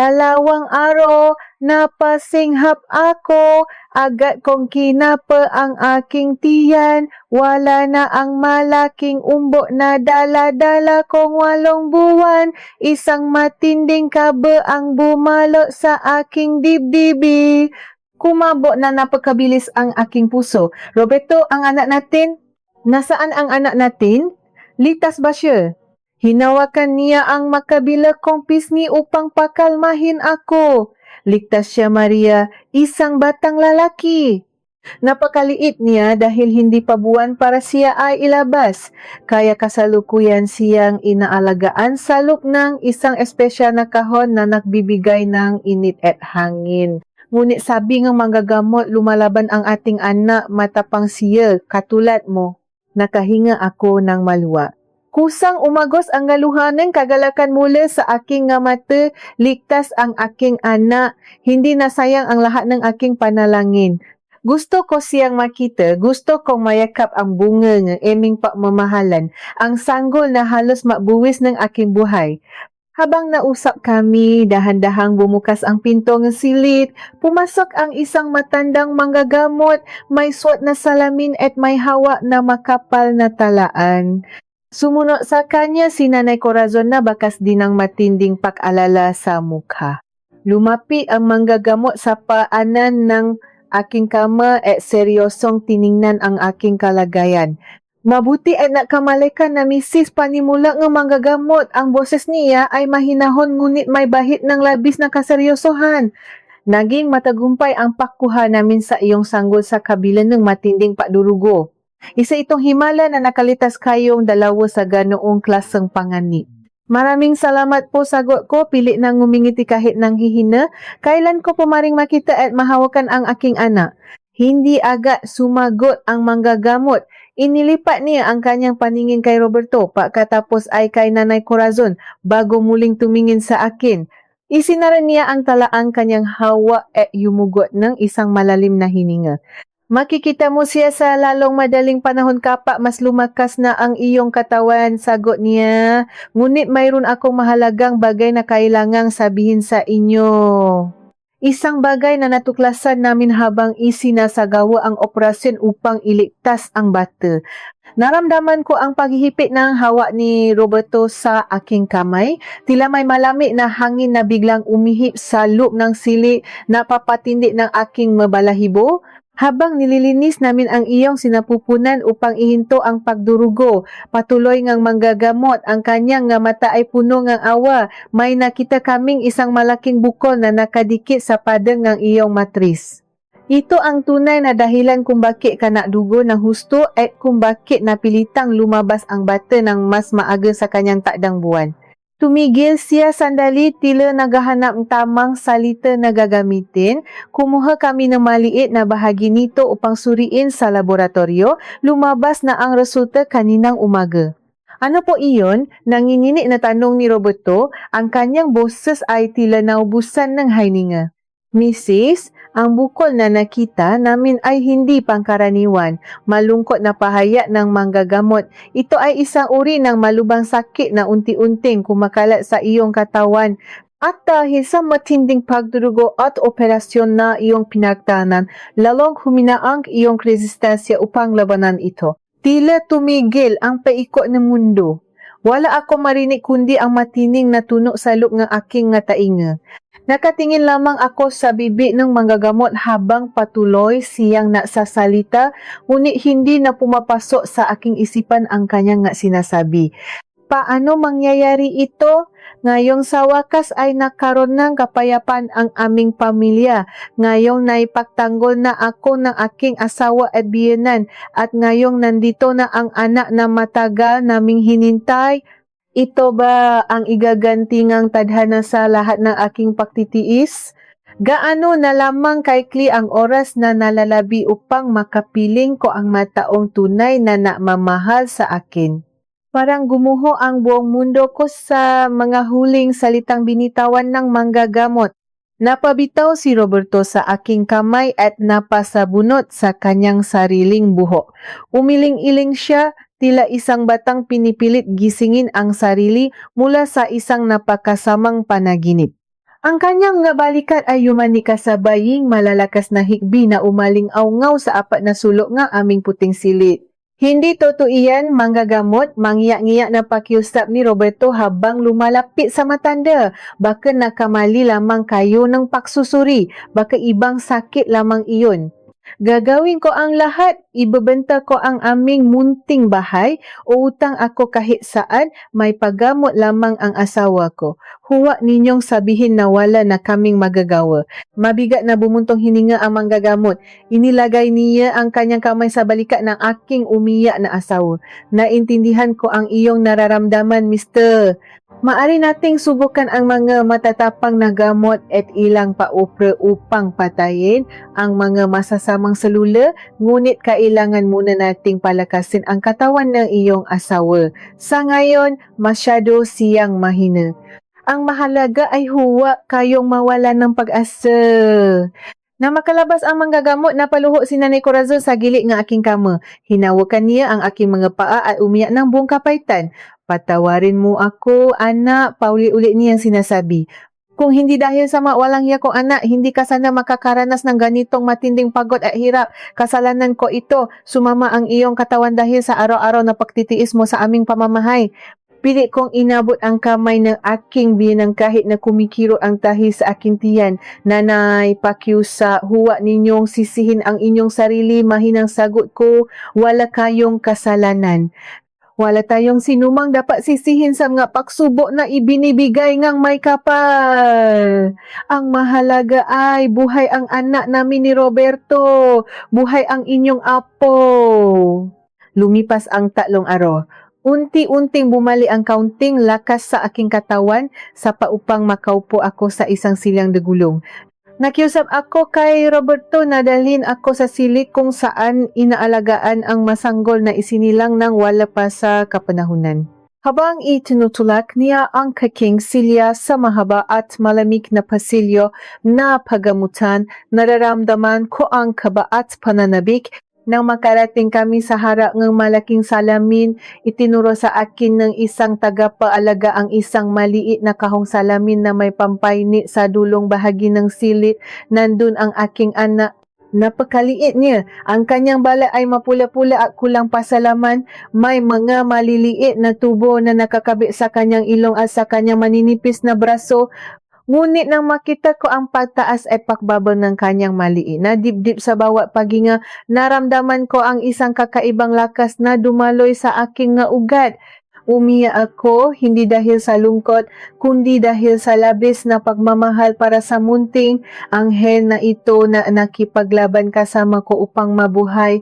araw, napasinghap ako, agad kong kinapa ang aking tiyan, wala na ang malaking umbo na dala-dala kong 8 buwan, isang matinding kaba ang bumalot sa aking dibdibi. Kumabo na napakabilis ang aking puso. Roberto, ang anak natin? Nasaan ang anak natin? Ligtas ba siya? Hinawakan niya ang makabila kong pisngi upang pakalmahin ako. Ligtas siya, Maria, isang batang lalaki. Napakaliit niya dahil hindi pa buwan para siya ay ilabas. Kaya kasalukuyan siyang inaalagaan sa loob ng isang espesyal na kahon na nagbibigay ng init at hangin. Ngunit sabi ng manggagamot, lumalaban ang ating anak, matapang siya, katulad mo. Nakahinga ako ng maluwa. Kusang umagos ang galuhanan, kagalakan mula sa aking mata, ligtas ang aking anak, hindi nasayang ang lahat ng aking panalangin. Gusto ko siyang makita, gusto kong mayakap ang bunga ng aming pagmamahalan, ang sanggol na halos mabuwis ng aking buhay. Habang nausap kami, dahan-dahang bumukas ang pinto ng silid. Pumasok ang isang matandang manggagamot, may suot na salamin at may hawak na makapal na talaan. Sumunod sa kanya si Nanay Corazon na bakas din ng matinding pag-alala sa mukha. Lumapit ang manggagamot sa paanan ng aking kama at seryosong tiningnan ang aking kalagayan. Mabuti at nakamalaikan na misis panimula ng manggagamot. Ang boses niya ay mahinahon ngunit may bahid ng labis na kaseryosohan. Naging matagumpay ang pagkuha namin sa iyong sanggol sa kabila ng matinding padurugo. Isa itong himala na nakalitas kayong dalawa sa ganoong klaseng pangani. Maraming salamat po, sagot ko, pili na ngumingiti kahit nang hihina. Kailan ko pumaring makita at mahawakan ang aking anak? Hindi agad sumagot ang manggagamot. Inilipat niya ang kanyang paningin kay Roberto, pagkatapos ay kay Nanay Corazon bago muling tumingin sa akin. Isinara niya ang talaang kanyang hawak at yumugot ng isang malalim na hininga. Makikita mo siya sa lalong madaling panahon, kapa, mas lumakas na ang iyong katawan, sagot niya. Ngunit mayroon akong mahalagang bagay na kailangang sabihin sa inyo. Isang bagay na natuklasan namin habang isinasagawa ang operasyon upang iligtas ang bata. Naramdaman ko ang paghihipit ng hawak ni Roberto sa aking kamay. Tila may malamig na hangin na biglang umihip sa loob ng sili na papatindi ng aking mabalahibo. Habang nililinis namin ang iyong sinapupunan upang ihinto ang pagdurugo, patuloy ngang manggagamot, ang kanyang nga mata ay puno ngang awa. May nakita kaming isang malaking bukol na nakadikit sa padang ng iyong matris. Ito ang tunay na dahilan kung bakit ka nakdugo ng husto at kung bakit napilitang lumabas ang bata ng mas maaga sa kanyang takdang buwan. Tumigil siya sandali, tila naghahanap ng tamang salita na gagamitin. Kumuha kami ng maliit na bahagi nito upang suriin sa laboratorio. Lumabas na ang resulta kaninang umaga. Ano po iyon? Nanginginig na tanong ni Roberto. Ang kanyang boses ay tila naubusan ng hininga. Mrs., ang bukol na nakita namin ay hindi pangkaraniwan. Malungkot na pahayag ng manggagamot. Ito ay isang uri ng malubhang sakit na unti-unting kumakalat sa iyong katawan. At dahil sa matinding pagdurugo at operasyon na iyong pinagdaanan, lalong humina ang iyong resistensya upang labanan ito. Tila tumigil ang paikot ng mundo. Wala ako marinig kundi ang matining na tunog sa loob ng aking nga tainga. Nakatingin lamang ako sa bibi ng manggagamot habang patuloy siyang nasasalita, ngunit hindi na pumapasok sa aking isipan ang kanyang nga sinasabi. Paano mangyayari ito? Ngayong sa wakas ay nakaroon ng kapayapaan ang aming pamilya. Ngayong naipagtanggol na ako ng aking asawa at biyenan at ngayong nandito na ang anak na matagal naming hinintay. Ito ba ang igagantingang tadhana sa lahat ng aking pagtitiis? Gaano na lamang kaikli ang oras na nalalabi upang makapiling ko ang mataong tunay na namamahal sa akin. Parang gumuho ang buong mundo ko sa mga huling salitang binitawan ng manggagamot. Napabitaw si Roberto sa aking kamay at napasabunot sa kanyang sariling buhok. Umiling-iling siya, tila isang batang pinipilit gisingin ang sarili mula sa isang napakasamang panaginip. Ang kanyang nga balikat ay yumani kasabaying malalakas na hikbi na umaling-awngaw sa apat na sulok nga aming puting silit. Hindi totoo iyan, manggagamot, manghiyak-ngiyak na pakiusap ni Roberto habang lumalapit sa matanda. Baka nakamali lamang kayo ng pagsusuri, baka ibang sakit lamang iyon. Gagawin ko ang lahat, ibebenta ko ang aming munting bahay o utang ako kahit saan, may paggamot lamang ang asawa ko. Huwag ninyong sabihin na wala na kaming magagawa. Mabigat na bumuntong hininga ang manggagamot. Inilagay niya ang kanyang kamay sa balikat ng aking umiyak na asawa. Naintindihan ko ang iyong nararamdaman, Mr. Maari nating subukan ang mga matatapang na gamot at ilang paupra upang patayin ang mga masasamang selula, ngunit kailangan muna nating palakasin ang katawan ng iyong asawa. Sa ngayon, masyado siyang mahina. Ang mahalaga ay huwag kayong mawala ng pag-asa. Na makalabas ang manggagamot, napaluho si Nanay Corazon sa gilid ng aking kama. Hinawakan niya ang aking mga paa at umiyak ng buong kapaitan. Patawarin mo ako, anak, paulit-ulit niya ang sinasabi. Kung hindi dahil sa mawalang iya kong anak, hindi ka sana makakaranas ng ganitong matinding pagod at hirap. Kasalanan ko ito. Sumama ang iyong katawan dahil sa araw-araw na pagtitiis mo sa aming pamamahay. Pilit kong inabot ang kamay ng aking biyanang kahit na kumikiro ang tahi sa aking tiyan. Nanay, pakiusa, huwa ninyong sisihin ang inyong sarili, mahinang sagot ko, wala kayong kasalanan. Wala tayong sinumang dapat sisihin sa mga pagsubok na ibinibigay ngang may kapal. Ang mahalaga ay buhay ang anak namin ni Roberto. Buhay ang inyong apo. Lumipas ang 3 araw. Unti-unting bumali ang kaunting lakas sa aking katawan sa paupang makaupo ako sa isang silang dagulong. Nakiusap ako kay Roberto na dalhin ako sa silid kung saan inaalagaan ang masanggol na isinilang ng wala pa sa kapanahunan. Habang itinutulak niya ang kaking silya sa mahaba at malamig na pasilyo na pagamutan, nararamdaman ko ang kaba at pananabik. Nang makarating kami sa harap ng malaking salamin, itinuro sa akin ng isang tagapaalaga ang isang maliit na kahong salamin na may pampainit sa dulong bahagi ng silid. Nandun ang aking anak. Napakaliit niya. Ang kanyang balat ay mapula-pula at kulang pasalaman. May mga maliliit na tubo na nakakabit sa kanyang ilong at sa kanyang maninipis na braso. Ngunit nang makita ko ang pagtaas at pagbaba ng kanyang maliit na dibdib sa bawat paghinga, naramdaman ko ang isang kakaibang lakas na dumaloy sa aking nga ugat. Umiyak ako, hindi dahil sa lungkot, kundi dahil sa labis na pagmamahal para sa munting anghel na ito na nakipaglaban kasama ko upang mabuhay.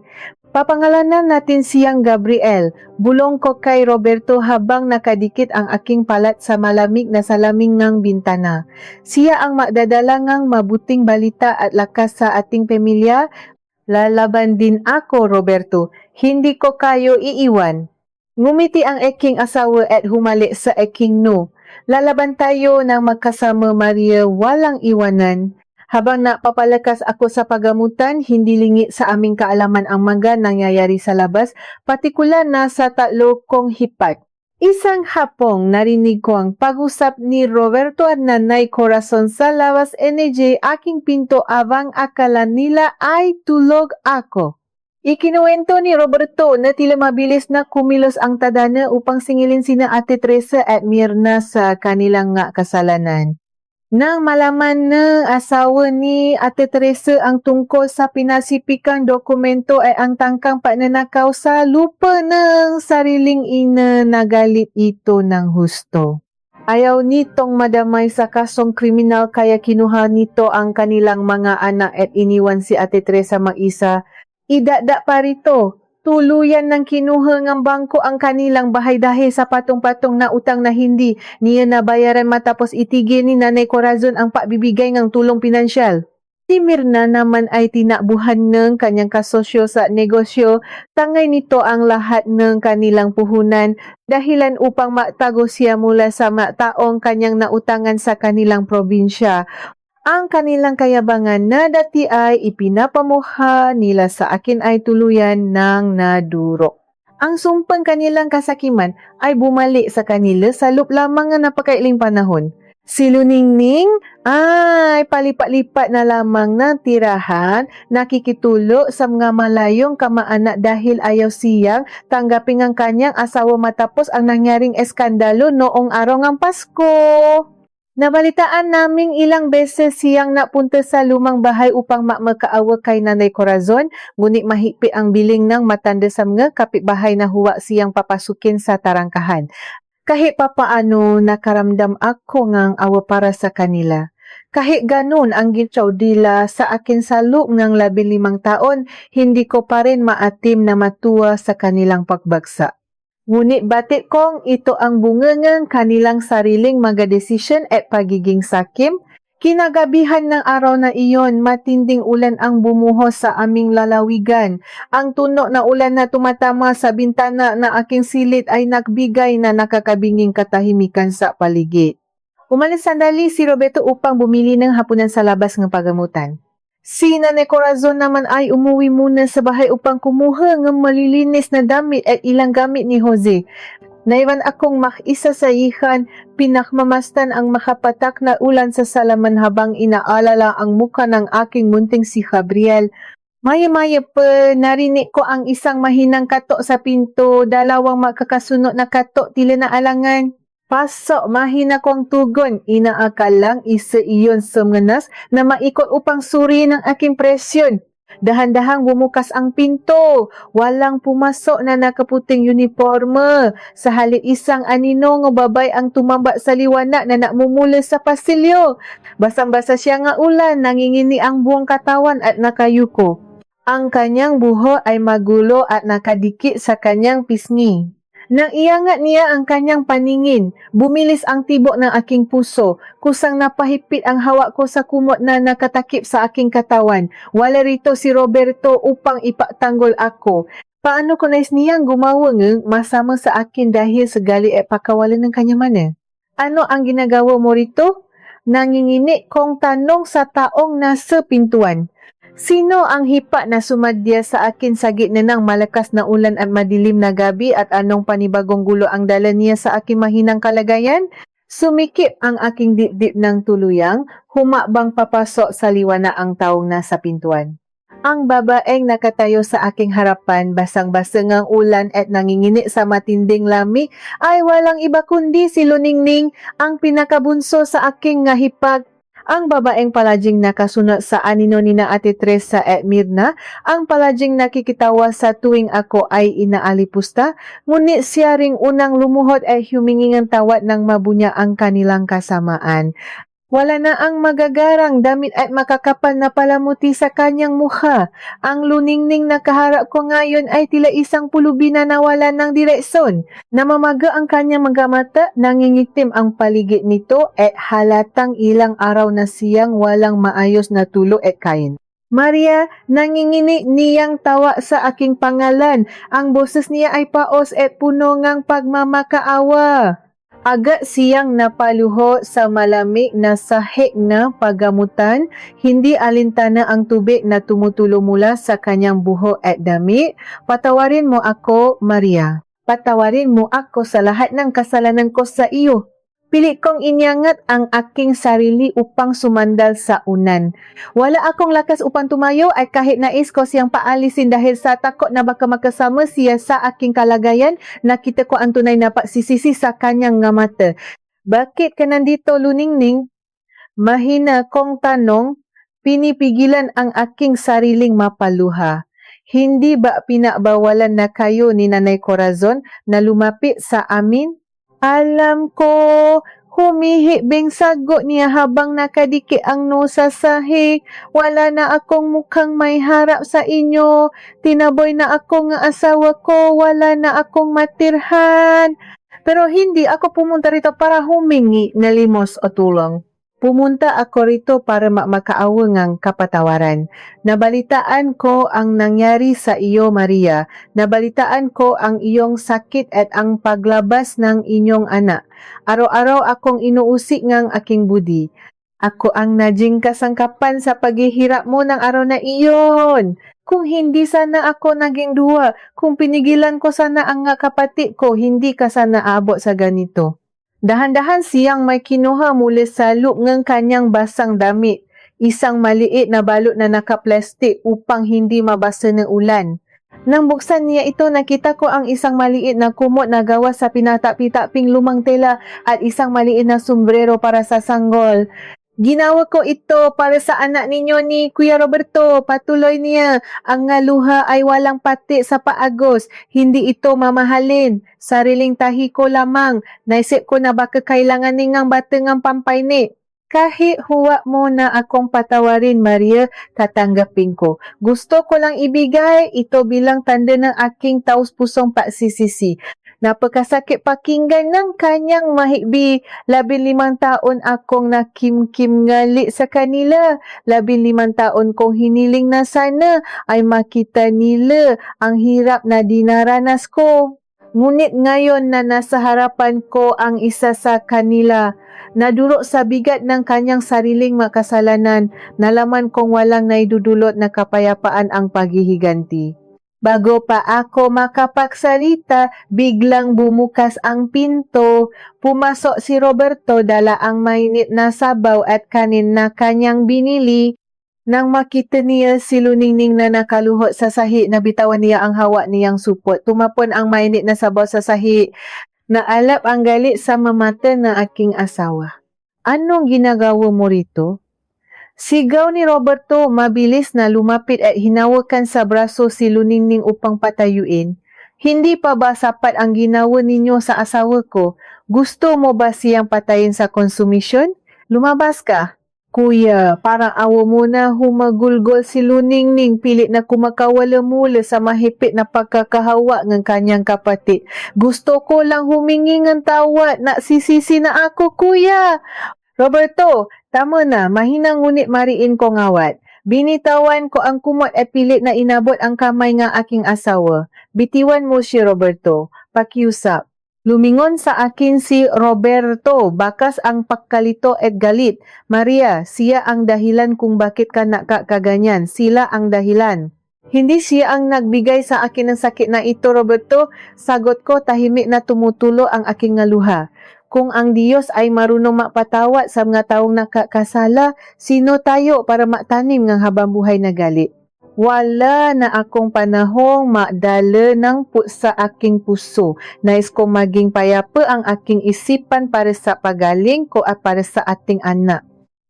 Papangalanan natin siyang Gabriel. Bulong ko kay Roberto habang nakadikit ang aking palat sa malamig na salaming ng bintana. Siya ang magdadala ng mabuting balita at lakas sa ating pamilya. Lalaban din ako, Roberto. Hindi ko kayo iiwan. Ngumiti ang aking asawa at humalik sa aking no. Lalaban tayo ng magkasama, Maria, walang iwanan. Habang napapalakas ako sa pagamutan, hindi lingit sa aming kaalaman ang mga nangyayari sa labas, partikular na sa 3 kong hipat. Isang hapong narinig ko ang pag-usap ni Roberto at Nanay Corazon sa labas NJ aking pinto abang akala nila ay tulog ako. Ikinuwento ni Roberto na tila mabilis na kumilos ang tadhana upang singilin sina Ate Teresa at Mirna sa kanilang nga kasalanan. Nang malaman ng asawa ni Ate Teresa ang tungkol sa pinasipikang dokumento ay ang tangkang pagnanakaw sa lupa ng sariling ina, nagalit ito ng husto. Ayaw nitong madamay sa kasong kriminal kaya kinuha nito ang kanilang mga anak at iniwan si Ate Teresa mag-isa. Idada pa rito. Tuluyan ng kinuha ng bangko ang kanilang bahay dahil sa patong-patong na utang na hindi niya nabayaran matapos itigil ni Nanay Corazon ang pagbibigay ng tulong pinansyal. Si Mirna naman ay tinakbuhan ng kanyang kasosyo sa negosyo. Tangay nito ang lahat ng kanilang puhunan dahilan upang magtago siya mula sa mga taong kanyang nautangan sa kanilang probinsya. Ang kanilang kayabangan na dati ay ipinapamuha nila sa akin ay tuluyan ng nadurok. Ang sumpang kanilang kasakiman ay bumalik sa kanila sa loob lamang ng napakailing panahon. Si Luningning ay palipat-lipat na lamang ng tirahan, nakikitulo sa mga malayong kamaanak dahil ayaw siyang tanggapin ang kanyang asawa matapos ang nangyaring eskandalo noong araw ng Pasko. Nabalitaan naming ilang beses siyang napunta sa lumang bahay upang makaawa kay Nanay Corazon, ngunit mahigpit ang biling ng matanda sa mga kapitbahay na huwa siyang papasukin sa tarangkahan. Kahit papaano nakaramdam ako ng awa para sa kanila. Kahit ganun ang gitsaw dila sa akin sa loob ng 15 taon, hindi ko pa rin maatim na matuwa sa kanilang pagbagsak. Ngunit batik kong ito ang bunga ng kanilang sariling mga desisyon at pagiging sakim. Kinagabihan ng araw na iyon, matinding ulan ang bumuhos sa aming lalawigan. Ang tunog na ulan na tumatama sa bintana na aking silid ay nagbigay na nakakabinging katahimikan sa paligid. Umalis sandali si Roberto upang bumili ng hapunan sa labas ng pagamutan. Si Nanay Corazon naman ay umuwi muna sa bahay upang kumuha ng malilinis na damit at ilang gamit ni Jose. Naiwan akong makisa sa ihan, pinakmamastan ang makapatak na ulan sa salaman habang inaalala ang muka ng aking munting si Gabriel. Maya-maya pa, narinig ko ang isang mahinang katok sa pinto, dalawang makakasunod na katok tila na alangan. Pasok, mahina kong tugon, inaakalang isa iyon sumnganas na maikot upang suriin ang aking presyon. Dahan-dahang bumukas ang pinto. Walang pumasok na nakaputing uniforme. Sa halip isang anino nga babay ang tumambak sa liwanag na nakmumula sa pasilyo. Basang-basa siya nga ulan, nangingini ang buong katawan at nakayuko. Ang kanyang buho ay magulo at nakadikit sa kanyang pisngi. Nang iangat niya ang kanyang paningin, bumilis ang tibok ng aking puso. Kusang napahipit ang hawak ko sa kumot na nakatakip sa aking katawan. Wala rito si Roberto upang ipagtanggol ako. Paano ko nais niyang gumawang masama sa akin dahil sa gali at pakawalan ng kanya mana? Ano ang ginagawa mo rito? Nangingini kong tanong sa taong nasa pintuan. Sino ang hipa na sumadya sa akin sa gitna ng malakas na ulan at madilim na gabi at anong panibagong gulo ang dala niya sa aking mahinang kalagayan? Sumikip ang aking dibdib ng tuluyang, humakbang papasok sa liwanag ang taong nasa pintuan. Ang babaeng nakatayo sa aking harapan, basang-basa ngang ulan at nangingini sa matinding lamig, ay walang iba kundi si Luningning, ang pinakabunso sa aking nga hipag. Ang babaeng palaging nakasunod sa anino ni na Ate Teresa at Mirna, ang palaging nakikitawa sa tuwing ako ay inaalipusta, ngunit siya ring unang lumuhod ay humingi ng tawad ng mabunya ang kanilang kasamaan. Wala na ang magagarang damit at makakapal na palamuti sa kanyang mukha. Ang Luningning na kaharap ko ngayon ay tila isang pulubi na nawalan ng direksyon. Namamaga ang kanyang mga mata, nangingitim ang paligid nito at halatang ilang araw na siyang walang maayos na tulog at kain. Maria, nangingini niyang tawa sa aking pangalan. Ang boses niya ay paos at puno ngang pagmamakaawa. Agad siyang napaluho sa malamig na sahig na paggamutan, hindi alintana ang tubig na tumutulo mula sa kanyang buhok at damit. Patawarin mo ako, Maria. Patawarin mo ako sa lahat ng kasalanan ko sa iyo. Pilit kong inyangat ang aking sarili upang sumandal sa unan. Wala akong lakas upang tumayo at kahit nais ko siyang paalisin dahil sa takot na baka makasama siya sa aking kalagayan, nakita ko ang tunay na pagsisisi sa kanyang nga mata. Bakit ka nandito, Luningning? Mahina kong tanong, pinipigilan ang aking sariling mapaluha. Hindi ba pinabawalan na kayo ni Nanay Corazon na lumapit sa amin? Alam ko, humihibing sagot niya habang nakadikit ang noo sa sahig. Wala na akong mukhang may harap sa inyo. Tinaboy na ako nga asawa ko. Wala na akong matirhan. Pero hindi ako pumunta rito para humingi na limos o tulong. Pumunta ako rito para makaawang ang kapatawaran. Nabalitaan ko ang nangyari sa iyo, Maria. Nabalitaan ko ang iyong sakit at ang paglabas ng inyong anak. Araw-araw akong inuusik ngang aking budi. Ako ang naging kasangkapan sa paghihirap mo ng araw na iyon. Kung hindi sana ako naging duwa, kung pinigilan ko sana ang nga kapatid ko, hindi ka sana abot sa ganito. Dahan-dahan siyang may kinuha mula sa loop ng kanyang basang damit, isang maliit na balot na nakaplastik upang hindi mabasa ng ulan. Nang buksan niya ito, nakita ko ang isang maliit na kumot na gawa sa pinatapitaping lumang tela at isang maliit na sombrero para sa sanggol. Ginawa ko ito para sa anak ninyo ni Kuya Roberto. Patuloy niya. Ang nga luha ay walang pati sa paagos. Hindi ito mamahalin. Sariling tahi ko lamang. Naisip ko na baka kailangan ningang batengang pampayni. Kahit huwa mo na akong patawarin, Maria, tatanggapin ko. Gusto ko lang ibigay ito bilang tanda ng aking taus-pusong pagsisisi. Napakasakit pakinggan ng kanyang mahigbi. 15 taon akong nakimkim ngali sa kanila. 15 taon kong hiniling na sana ay makita nila ang hirap na dinaranas ko. Ngunit ngayon na nasa harapan ko ang isa sa kanila, nadurok sa bigat ng kanyang sariling makasalanan, nalaman kong walang naidudulot na kapayapaan ang paghihiganti. Bago pa ako makapagsalita, biglang bumukas ang pinto. Pumasok si Roberto, dala ang mainit na sabaw at kanin na kanyang binili. Nang makita niya si Luningning na nakaluhod sa sahi, nabitawan niya ang hawak niyang supot. Tumapon ang mainit na sabaw sa sahi. Naalap ang galit sa mamata ng aking asawa. Anong ginagawa mo rito? Sigaw ni Roberto, mabilis na lumapit at hinawakan sa braso si Luningning upang patayuin. Hindi pa ba sapat ang ginawa ninyo sa asawa ko? Gusto mo ba siyang patayin sa konsumisyon? Lumabas ka. Kuya, parang awa mo na humagulgol si Luningning, pilit na kumakawala mula sa mahigpit na pagkakahawa ng kanyang kapatid. Gusto ko lang humingi ng tawad, nagsisisi na ako, kuya. Roberto, tama na, mahinang ngunit mariin ko ngawat. Binitawan ko ang kumot at pilit na inabot ang kamay ng aking asawa. Bitiwan mo si Roberto, pakiusap. Lumingon sa akin si Roberto, bakas ang pagkalito at galit. Maria, siya ang dahilan kung bakit ka nakakaganyan. Sila ang dahilan. Hindi siya ang nagbigay sa akin ng sakit na ito, Roberto. Sagot ko, tahimik na tumutulo ang aking luha. Kung ang Diyos ay marunong mapatawad sa mga taong nakakasala, sino tayo para maktanim ng habang buhay na galit? Wala na akong panahong makdala ng sa aking puso. Nais kong maging payapa ang aking isipan para sa pagaling ko at para sa ating anak.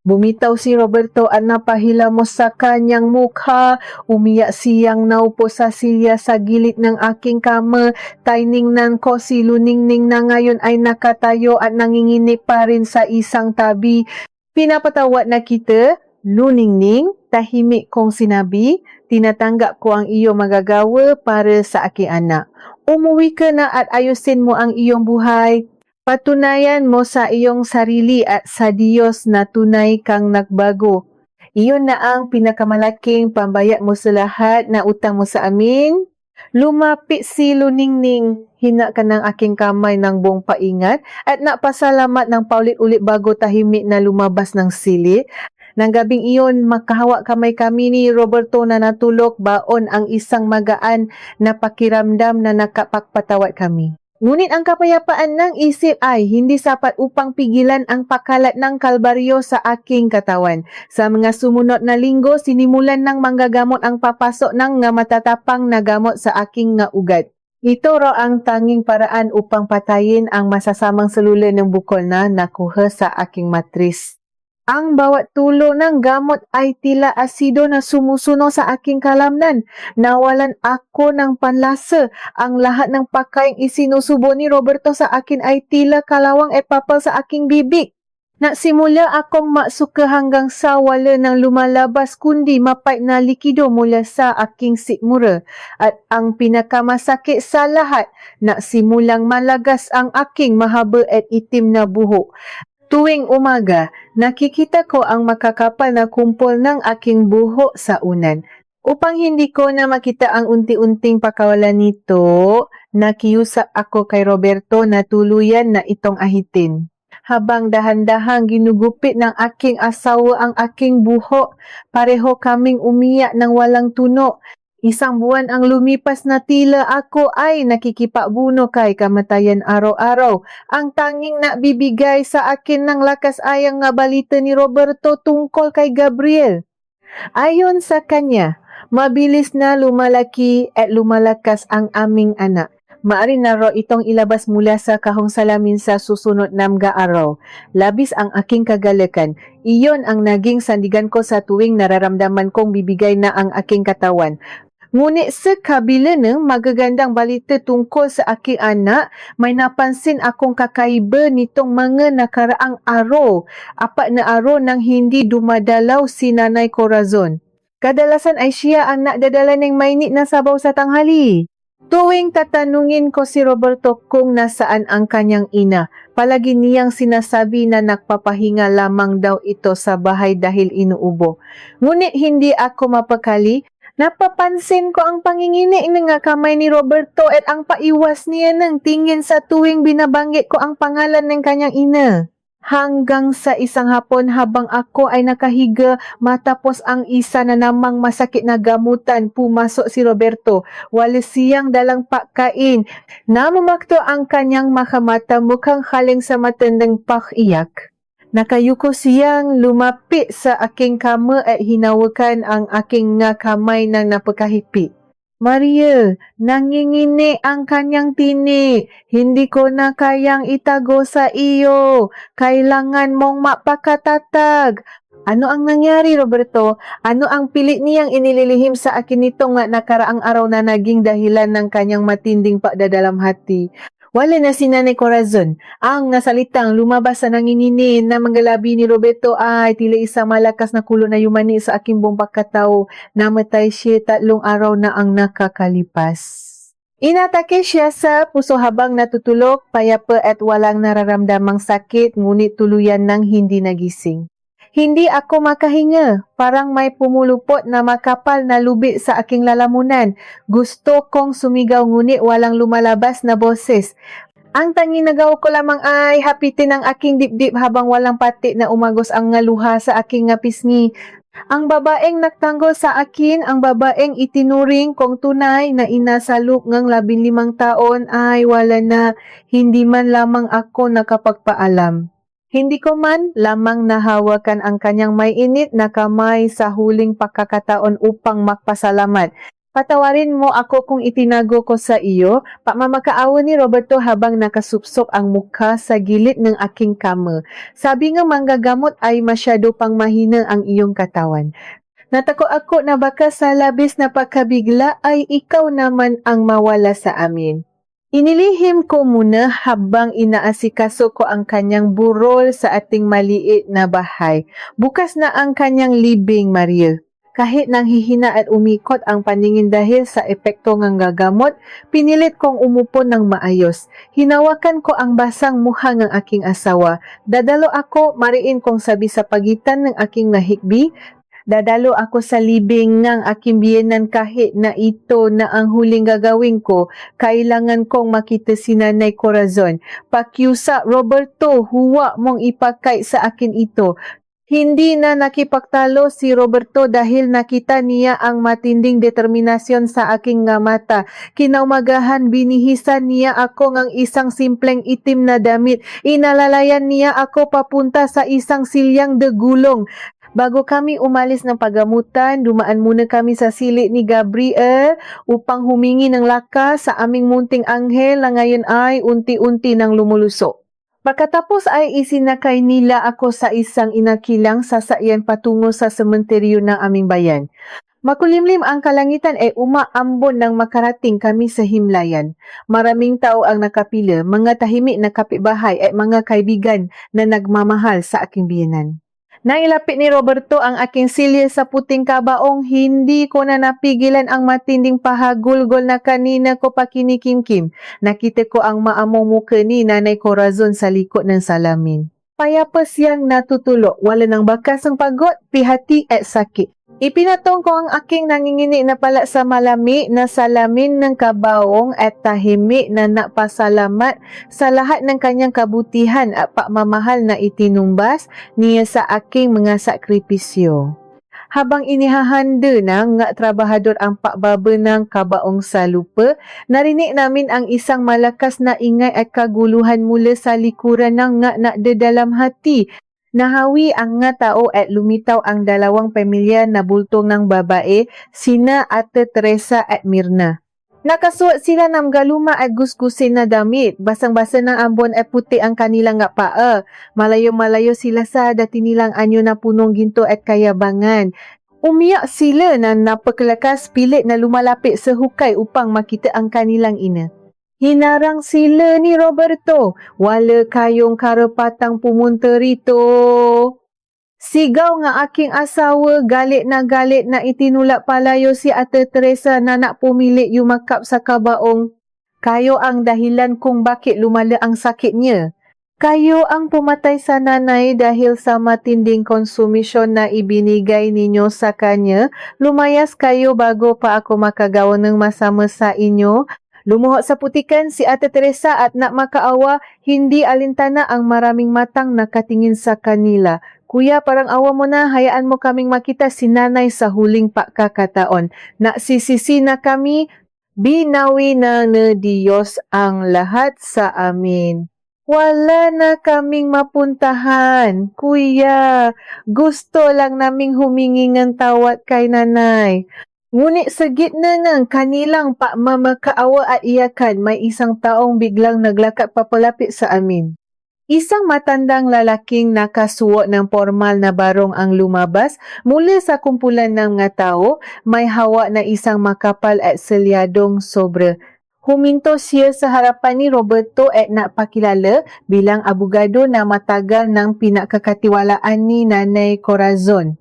Bumitaw si Roberto at napahilamos sa kanyang mukha. Umiyak siyang naupo sa silya sa gilid ng aking kama. Tiningnan ko si Luningning na ngayon ay nakatayo at nanginginig pa rin sa isang tabi. Pinapatawad na kita, Luningning, tahimik kong sinabi. Tinatanggap ko ang iyong magagawa para sa aking anak. Umuwi ka na at ayusin mo ang iyong buhay. Patunayan mo sa iyong sarili at sa Diyos na tunay kang nagbago. Iyon na ang pinakamalaking pambayad mo sa lahat na utang mo sa amin. Lumapit si Luningning, hina ka ng aking kamay ng buong paingat at napasalamat ng paulit-ulit bago tahimik na lumabas ng sili. Nang gabing iyon, makahawak kamay kami ni Roberto na natulog baon ang isang magaan na pakiramdam na nakapagpatawad kami. Ngunit ang kapayapaan ng isip ay hindi sapat upang pigilan ang pakalat ng kalbaryo sa aking katawan. Sa mga sumunod na linggo, sinimulan ng manggagamot ang papasok ng matatapang na gamot sa aking ugat. Ito raw ang tanging paraan upang patayin ang masasamang selula ng bukol na nakuha sa aking matris. Ang bawat tulo ng gamot ay tila asido na sumusunog sa aking kalamnan. Nawalan ako ng panlasa. Ang lahat ng pagkaing isinusubo ni Roberto sa akin ay tila kalawang at papal sa aking bibig. Nagsimula akong maksuka hanggang sa wala nang lumalabas kundi mapait na likido mula sa aking sikmura. At ang pinakamasakit sa lahat, nagsimulang malagas ang aking mahaba at itim na buhok. Tuwing umaga, nakikita ko ang makakapal na kumpol ng aking buhok sa unan. Upang hindi ko na makita ang unti-unting pakawalan nito, nakiusap ako kay Roberto na tuluyan na itong ahitin. Habang dahan-dahang ginugupit ng aking asawa ang aking buhok, pareho kaming umiyak ng walang tuno. Isang buwan ang lumipas na tila ako ay nakikipagbuno kay kamatayan araw-araw. Ang tanging nabibigay sa akin ng lakas ay ang balita ni Roberto tungkol kay Gabriel. Ayon sa kanya, mabilis na lumalaki at lumalakas ang aming anak. Maaari na raw itong ilabas mula sa kahong salamin sa susunod na mga araw. Labis ang aking kagalakan. Iyon ang naging sandigan ko sa tuwing nararamdaman kong bibigay na ang aking katawan. Ngunit sa kabila ng magagandang balita tungkol sa aking anak, may napansin akong kakaiba nitong mga nakaraang araw. Apat na araw nang hindi dumadalaw si Nanay Corazon. Kadalasan ay siya ang nakdadala ng mainit na sabaw sa tanghali. Tuwing tatanungin ko si Roberto kung nasaan ang kanyang ina, palagi niyang sinasabi na nagpapahinga lamang daw ito sa bahay dahil inuubo. Ngunit hindi ako mapakali. Napapansin ko ang panginginig ng kamay ni Roberto at ang paiwas niya ng tingin sa tuwing binabanggit ko ang pangalan ng kanyang ina. Hanggang sa isang hapon habang ako ay nakahiga matapos ang isa na namang masakit na gamutan, pumasok si Roberto. Wala siyang dalang pagkain. Namamakto ang kanyang makamata, mukhang haling sa matandang pakiyak. Nakayuko siyang lumapit sa aking kama at hinawakan ang aking nga kamay ng napakahigpit. Maria, nangingini ang kanyang tinik. Hindi ko na kayang itago sa iyo. Kailangan mong mapakatatag. Ano ang nangyari, Roberto? Ano ang pilit niyang inililihim sa akin nito nga nakaraang araw na naging dahilan ng kanyang matinding pagdadalam hati? Wala na si Nanay Corazon. Ang nasalitang lumabas sa nangingini na manggalabi ni Roberto ay tila isang malakas na kulo na yumani sa aking buong pagkatao. Namatay siya 3 araw na ang nakakalipas. Inatake siya sa puso habang natutulog, payapa at walang nararamdamang sakit, ngunit tuluyan nang hindi nagising. Hindi ako makahinga. Parang may pumulupot na makapal na lubi sa aking lalamunan. Gusto kong sumigaw ngunit walang lumalabas na boses. Ang tanging nagawa ko lamang ay hapitin ang aking dibdib habang walang pati na umagos ang ngaluha sa aking nga pisngi. Ang babaeng nagtanggol sa akin, ang babaeng itinuring kong tunay na ina sa loob ng 15 taon ay wala na, hindi man lamang ako nakapagpaalam. Hindi ko man lamang nahawakan ang kanyang may init na kamay sa huling pagkakataon upang magpasalamat. Patawarin mo ako kung itinago ko sa iyo, pamamakaawa ni Roberto habang nakasupsop ang mukha sa gilid ng aking kama. Sabi nga manggagamot ay masyado pang mahina ang iyong katawan. Natako ako na baka sa labis na pagkabigla ay ikaw naman ang mawala sa amin. Inilihim ko muna habang inaasikaso ko ang kanyang burol sa ating maliit na bahay. Bukas na ang kanyang libing, Maria. Kahit nang hihina at umikot ang paningin dahil sa epekto ng gagamot, pinilit kong umupo ng maayos. Hinawakan ko ang basang mukha ng aking asawa. Dadalo ako, mariin kong sabi sa pagitan ng aking nahikbi. Dadalo ako sa libing ng aking biyenan kahit na ito na ang huling gagawin ko. Kailangan kong makita si Nanay Corazon. Pakiusa, Roberto, huwa mong ipakay sa akin ito. Hindi na nakipagtalo si Roberto dahil nakita niya ang matinding determinasyon sa aking nga mata. Kinaumagahan, binihisan niya ako ng isang simpleng itim na damit. Inalalayan niya ako papunta sa isang silyang degulong. Bago kami umalis ng pagamutan, dumaan muna kami sa silid ni Gabriel upang humingi ng lakas sa aming munting anghel na ngayon ay unti-unti nang lumulusok. Pagkatapos ay isinakay nila ako sa isang inakilang sasakyan patungo sa sementeryo ng aming bayan. Makulimlim ang kalangitan ay umaambon nang makarating kami sa himlayan. Maraming tao ang nakapila, mga tahimik na kapitbahay at mga kaibigan na nagmamahal sa aking biyenan. Nailapit ni Roberto ang aking silya sa puting kabaong, hindi ko na napigilan ang matinding pahagulgol na kanina ko pa kinikimkim. Nakita ko ang maamong muka ni Nanay Corazon sa likod ng salamin. Payapa siyang natutulog, wala ng bakas ng pagod, pihati at sakit. Ipinatong ko ang aking nangingini na pala sa malami na salamin ng kabaong at tahimik na napasalamat sa lahat ng kanyang kabutihan at pagmamahal na itinumbas niya sa aking mga sakripisyo. Habang inihahanda ng nga trabahador ang pakbaba ng kabaong sa lupa, narinig namin ang isang malakas na ingay at kaguluhan mula sa likuran ng nga dalam hati. Nahawi ang nga tao at lumitaw ang dalawang pamilya na bultong ng babae, sina Ate Teresa at Mirna. Nakasuot sila ng galuma at gusgusin na damit. Basang-basa ng ambon at puti ang kanilang nga paa. Malayo-malayo sila sa dati nilang anyo na punong ginto at kayabangan. Umiyak sila na napakalakas pilit na lumalapit sa hukay upang makita ang kanilang ina. Hinarang sila ni Roberto. Wala kayong karapatang pumunta rito. Sigaw nga aking asawa, galit na itinulak palayo si Ate Teresa na nakpumilit yumakap sa kabaong. Kayo ang dahilan kung bakit lumala ang sakit niya. Kayo ang pumatay sa nanay dahil sa matinding konsumisyon na ibinigay ninyo sa kanya. Lumayas kayo bago pa ako makagawa ng masama sa inyo. Lumuhot sa putikan si Ate Teresa at nak makaawa, hindi alintana ang maraming matang nakatingin sa kanila. Kuya, parang awa mo na, hayaan mo kaming makita si nanay sa huling pagkakataon. Nagsisisi na kami, binawi na ni Diyos ang lahat sa amin. Wala na kaming mapuntahan, kuya. Gusto lang naming humingi ng tawad kay nanay. Ngunit sa gitna ng kanilang pagmamakaawa at iyakan, may isang taong biglang naglakad papalapit sa amin. Isang matandang lalaking nakasuot ng formal na barong ang lumabas mula sa kumpulan ng mga tao, may hawak na isang makapal at selyadong sobre. Huminto siya sa harapan ni Roberto at napakilala bilang abogado na matagal ng pinakakatiwalaan ni Nanay Corazon.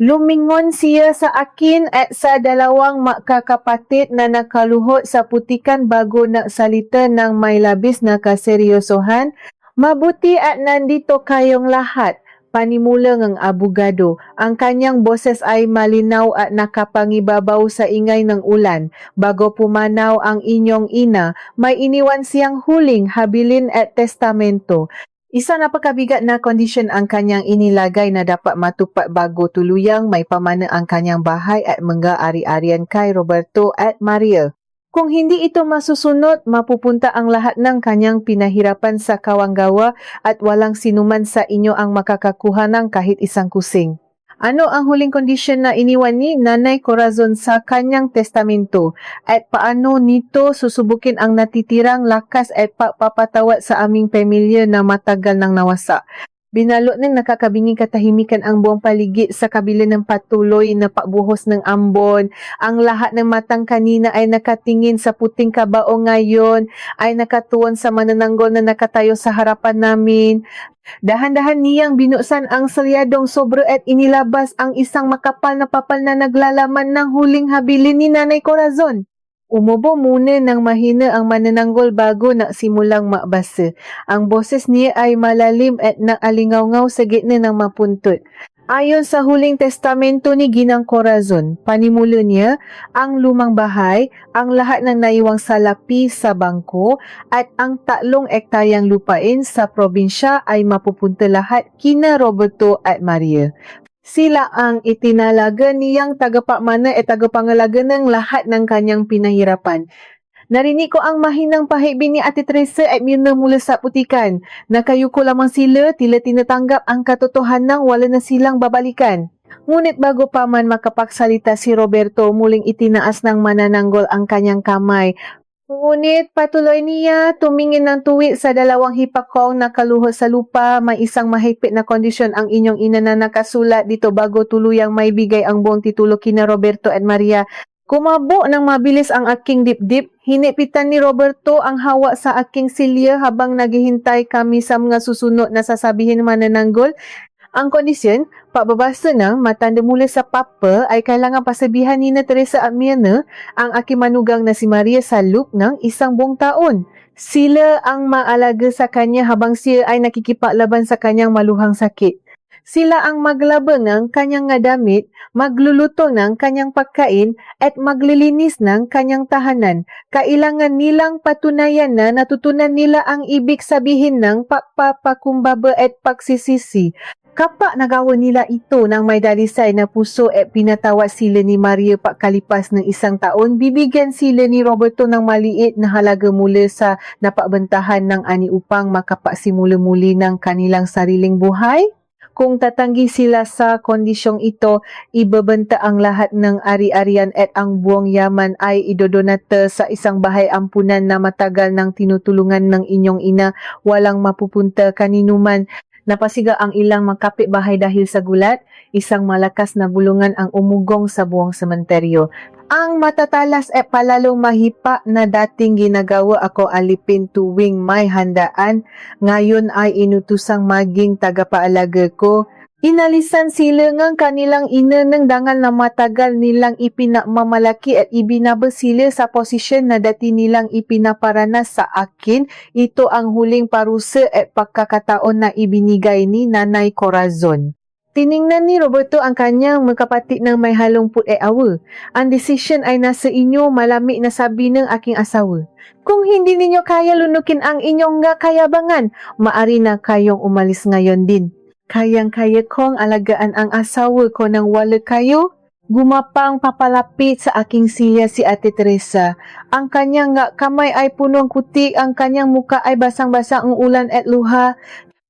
Lumingon siya sa akin at sa dalawang makakapatid na nakaluhod sa putikan bago nagsalita ng may labis na kaseryosohan. Mabuti at nandito kayong lahat, panimula ng abogado. Ang kanyang boses ay malinaw at nakapangibabaw sa ingay ng ulan. Bago pumanaw ang inyong ina, may iniwan siyang huling habilin at testamento. Isa napakabigat na kondisyon ang kanyang inilagay na dapat matupad bago tuluyang may pamana ang kanyang bahay at mga ari-arian kay Roberto at Maria. Kung hindi ito masusunod, mapupunta ang lahat ng kanyang pinahirapan sa kawanggawa at walang sinuman sa inyo ang makakakuha ng kahit isang kusing. Ano ang huling kondisyon na iniwan ni Nanay Corazon sa kanyang testamento at paano nito susubukin ang natitirang lakas at pagpapatawad sa aming pamilya na matagal nang nawasa? Binalot ng nakakabinging katahimikan ang buong paligid sa kabila ng patuloy na pagbuhos ng ambon. Ang lahat ng matang kanina ay nakatingin sa puting kabao ngayon, ay nakatuon sa manananggol na nakatayo sa harapan namin. Dahan-dahan niyang binuksan ang selyadong sobre at inilabas ang isang makapal na papel na naglalaman ng huling habilin ni Nanay Corazon. Umubo muna ng mahina ang manananggol bago nagsimulang makbasa. Ang boses niya ay malalim at naalingaw-ngaw sa gitna ng mapuntut. Ayon sa huling testamento ni Ginang Corazon, panimula niya, ang lumang bahay, ang lahat ng naiwang salapi sa bangko, at ang 3 ektaryang lupain sa probinsya ay mapupunta lahat kina Roberto at Maria. Sila ang itinalaga niyang tagapamana at tagapangalaga ng lahat ng kanyang pinahirapan. Narinig ko ang mahinang pahibing ni Ate Teresa at Mirna mula sa putikan. Nakayuko lamang sila, tila tinatanggap ang katotohanan wala na silang babalikan. Ngunit bago pa man makapagsalita si Roberto, muling itinaas ng manananggol ang kanyang kamay. Ngunit patuloy niya tumingin ng tuwid sa 2 hipakong nakaluhod sa lupa. May isang mahigpit na kondisyon ang inyong ina na nakasulat dito bago tuluyang maibigay ang buong titulo kina Roberto at Maria. Kumabo ng mabilis ang aking dibdib. Hinipitan ni Roberto ang hawak sa aking silya habang naghihintay kami sa mga susunod na sasabihin manananggol. Ang kondisyon, pagbabasa ng matanda mula sa papa ay kailangan pasabihan ni Teresa at Mirna ang aking manugang na si Maria sa loob ng 1 buong taon. Sila ang maalaga sa kanya habang siya ay nakikipaglaban sa kanyang maluhang sakit. Sila ang maglabang ng kanyang nga damit, magluluto ng kanyang pagkain at maglilinis ng kanyang tahanan. Kailangan nilang patunayan na natutunan nila ang ibig sabihin ng pagpapakumbaba at pagsisisi. Kapag nagawa nila ito ng may dalisay na puso at pinatawad sila ni Maria pagkalipas ng 1 taon, bibigyan sila ni Roberto ng maliit na halaga mula sa napabentahan ng ani upang makapagsimula muli ng kanilang sariling buhay. Kung tatanggi sila sa kondisyong ito, ibebenta ang lahat ng ari-arian at ang buong yaman ay idodonata sa isang bahay ampunan na matagal nang tinutulungan ng inyong ina, walang mapupunta kaninuman. Napasiga ang ilang magkapitbahay dahil sa gulat, isang malakas na bulungan ang umugong sa buong sementeryo. Ang matatalas at palalong mahipa na dating ginagawa ako alipin tuwing may handaan, ngayon ay inutusang maging tagapaalaga ko. Inalisan sila ng kanilang ina ng dangal na matagal nilang ipinamamalaki at ibinaba sila sa posisyon na dati nilang ipinaparanas sa akin. Ito ang huling parusa at pagkakataon na ibinigay ni Nanay Corazon. Tiningnan ni Roberto ang kanyang magkapatid ng may halong put e awa. Ang decision ay nasa inyo, malamig na sabi ng aking asawa. Kung hindi ninyo kaya lunukin ang inyong nga kayabangan, maari na kayong umalis ngayon din. Kayang-kaya kong alagaan ang asawa ko nang wala kayo. Gumapang papalapit sa aking silya si Ate Teresa. Ang kanyang nga kamay ay punong kutik, ang kanyang muka ay basang-basang ang ulan at luha.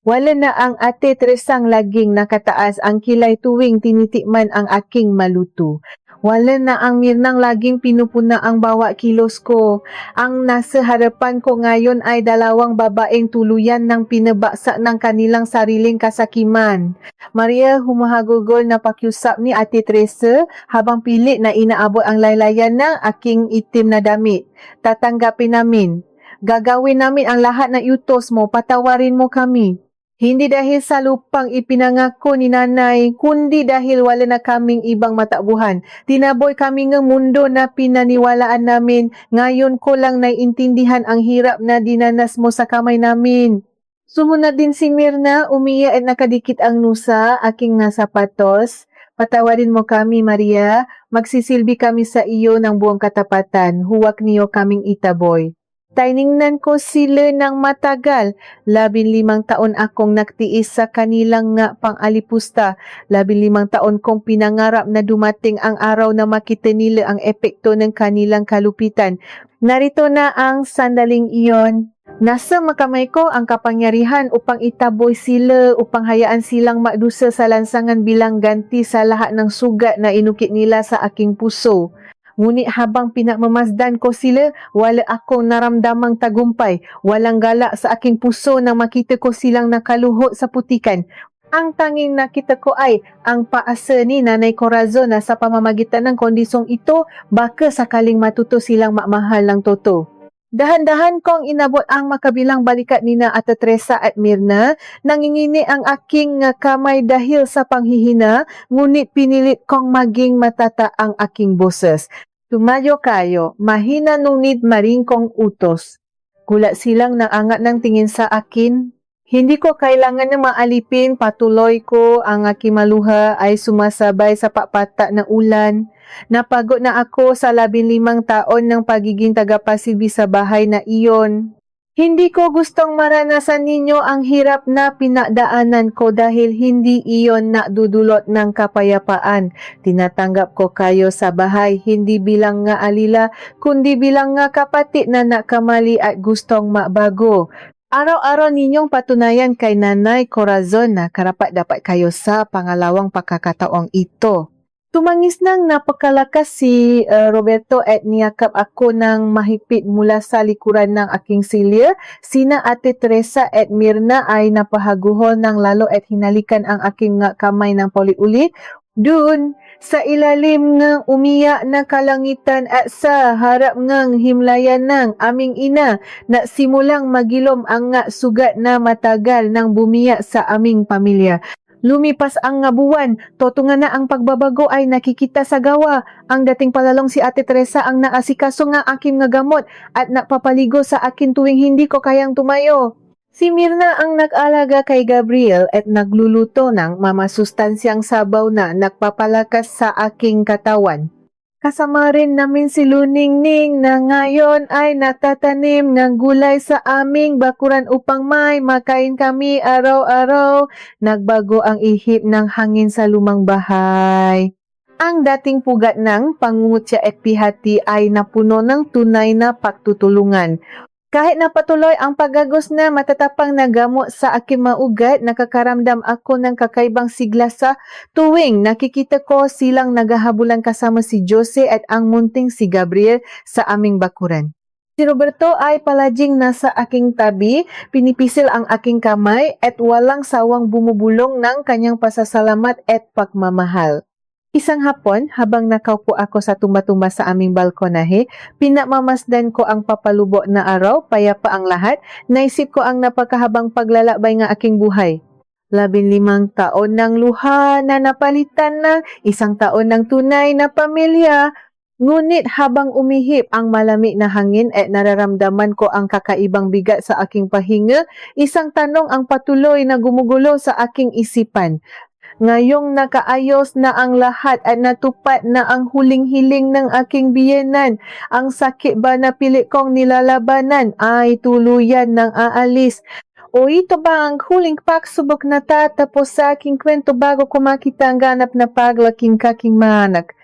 Wala na ang Ate Teresang laging nakataas ang kilay tuwing tinitikman ang aking maluto. Wala na ang Mirnang laging pinupuna ang bawa kilos ko. Ang nasa harapan ko ngayon ay dalawang babaeng tuluyan ng pinabaksa ng kanilang sariling kasakiman. Maria humahagugol na pakiusap ni Ate Teresa habang pilit na inaabot ang laylayan ng aking itim na damit. Tatanggapin namin. Gagawin namin ang lahat na utos mo, patawarin mo kami. Hindi dahil sa lupang ipinangako ni nanay, kundi dahil wala na kaming ibang matabuhan. Tinaboy kami ng mundo na pinaniwalaan namin. Ngayon ko lang naiintindihan ang hirap na dinanas mo sa kamay namin. Sumunod din si Mirna, umiyak at nakadikit ang nusa, aking nasapatos. Patawarin mo kami, Maria. Magsisilbi kami sa iyo ng buong katapatan. Huwag niyo kaming itaboy. Tiningnan ko sila ng matagal. 15 taon akong nagtiis sa kanilang nga pang-alipusta. 15 taon kong pinangarap na dumating ang araw na makita nila ang epekto ng kanilang kalupitan. Narito na ang sandaling iyon. Nasa makamay ko ang kapangyarihan upang itaboy sila, upang hayaan silang magdusa sa lansangan bilang ganti sa lahat ng sugat na inukit nila sa aking puso. Ngunit habang pinagmamasdan ko sila, wala akong naramdamang tagumpay. Walang galak sa aking puso nang makita ko silang nakaluhot sa putikan. Ang tanging nakita ko ay ang paasa ni Nanay Corazon na sa pamamagitan ng kondisyong ito, baka sakaling matuto silang makmahal ng toto. Dahan-dahan kong inabot ang makabilang balikat nina Ate Teresa at Mirna. Nangingini ang aking kamay dahil sa panghihina, ngunit pinilit kong maging matata ang aking boses. Tumayo kayo, mahina ngunit maringkong utos. Gulat silang naangat ng tingin sa akin. Hindi ko kailangan na maalipin, patuloy ko, ang aking maluha ay sumasabay sa papata ng ulan. Napagod na ako sa 15 taon ng pagiging tagapasilbi sa bahay na iyon. Hindi ko gustong maranasan ninyo ang hirap na pinagdaanan ko dahil hindi iyon nakdudulot ng kapayapaan. Tinatanggap ko kayo sa bahay hindi bilang nga alila, kundi bilang nga kapatid na nakamali at gustong mabago. Araw-araw ninyong patunayan kay Nanay Corazon na karapat-dapat kayo sa pangalawang pagkakataong ito. Tumangis nang napakalakas si Roberto at niyakap ako ng mahigpit mula sa likuran ng aking silya. Sina Ate Teresa at Mirna ay napahaguhol ng lalo at hinalikan ang aking kamay ng paulit-ulit. Doon, sa ilalim ng umiyak na kalangitan at sa harap ng himlayan ng aming ina, na simulang magilom ang sugat na matagal nang bumiyak sa aming pamilya. Lumipas ang buwan, totungan na ang pagbabago ay nakikita sa gawa. Ang dating palalong si Ate Teresa ang naasikaso nga aking gamot at napapaligo sa akin tuwing hindi ko kayang tumayo. Si Mirna ang nag-alaga kay Gabriel at nagluluto ng mamasustansyang sabaw na nagpapalakas sa aking katawan. Kasama rin namin si Luningning na ngayon ay natatanim ng gulay sa aming bakuran upang may makain kami araw-araw. Nagbago ang ihip ng hangin sa lumang bahay. Ang dating pugat ng pangungutya at pihati ay napuno ng tunay na pagtutulungan. Kahit napatuloy ang paggagos na matatapang na gamot sa aking maugat, nakakaramdam ako ng kakaibang sigla sa tuwing nakikita ko silang naghahabulan kasama si Jose at ang munting si Gabriel sa aming bakuran. Si Roberto ay palaging nasa aking tabi, pinipisil ang aking kamay at walang sawang bumubulong ng kanyang pasasalamat at pagmamahal. Isang hapon, habang nakaupo ako sa tumba-tumba sa aming balkonahe, pinamamasdan ko ang papalubo na araw, payapa ang lahat, naisip ko ang napakahabang paglalakbay ng aking buhay. 15 taon ng luha na napalitan ng 1 taon ng tunay na pamilya. Ngunit habang umihip ang malamig na hangin at nararamdaman ko ang kakaibang bigat sa aking pahinga, isang tanong ang patuloy na gumugulo sa aking isipan. Ngayong nakaayos na ang lahat at natupad na ang huling hiling ng aking biyenan, ang sakit ba na pilit kong nilalabanan ay tuluyan ng aalis. O ito ba ang huling pagsubok na tatapos sa aking kwento bago ko makita ang ganap na paglaking kaking maanak?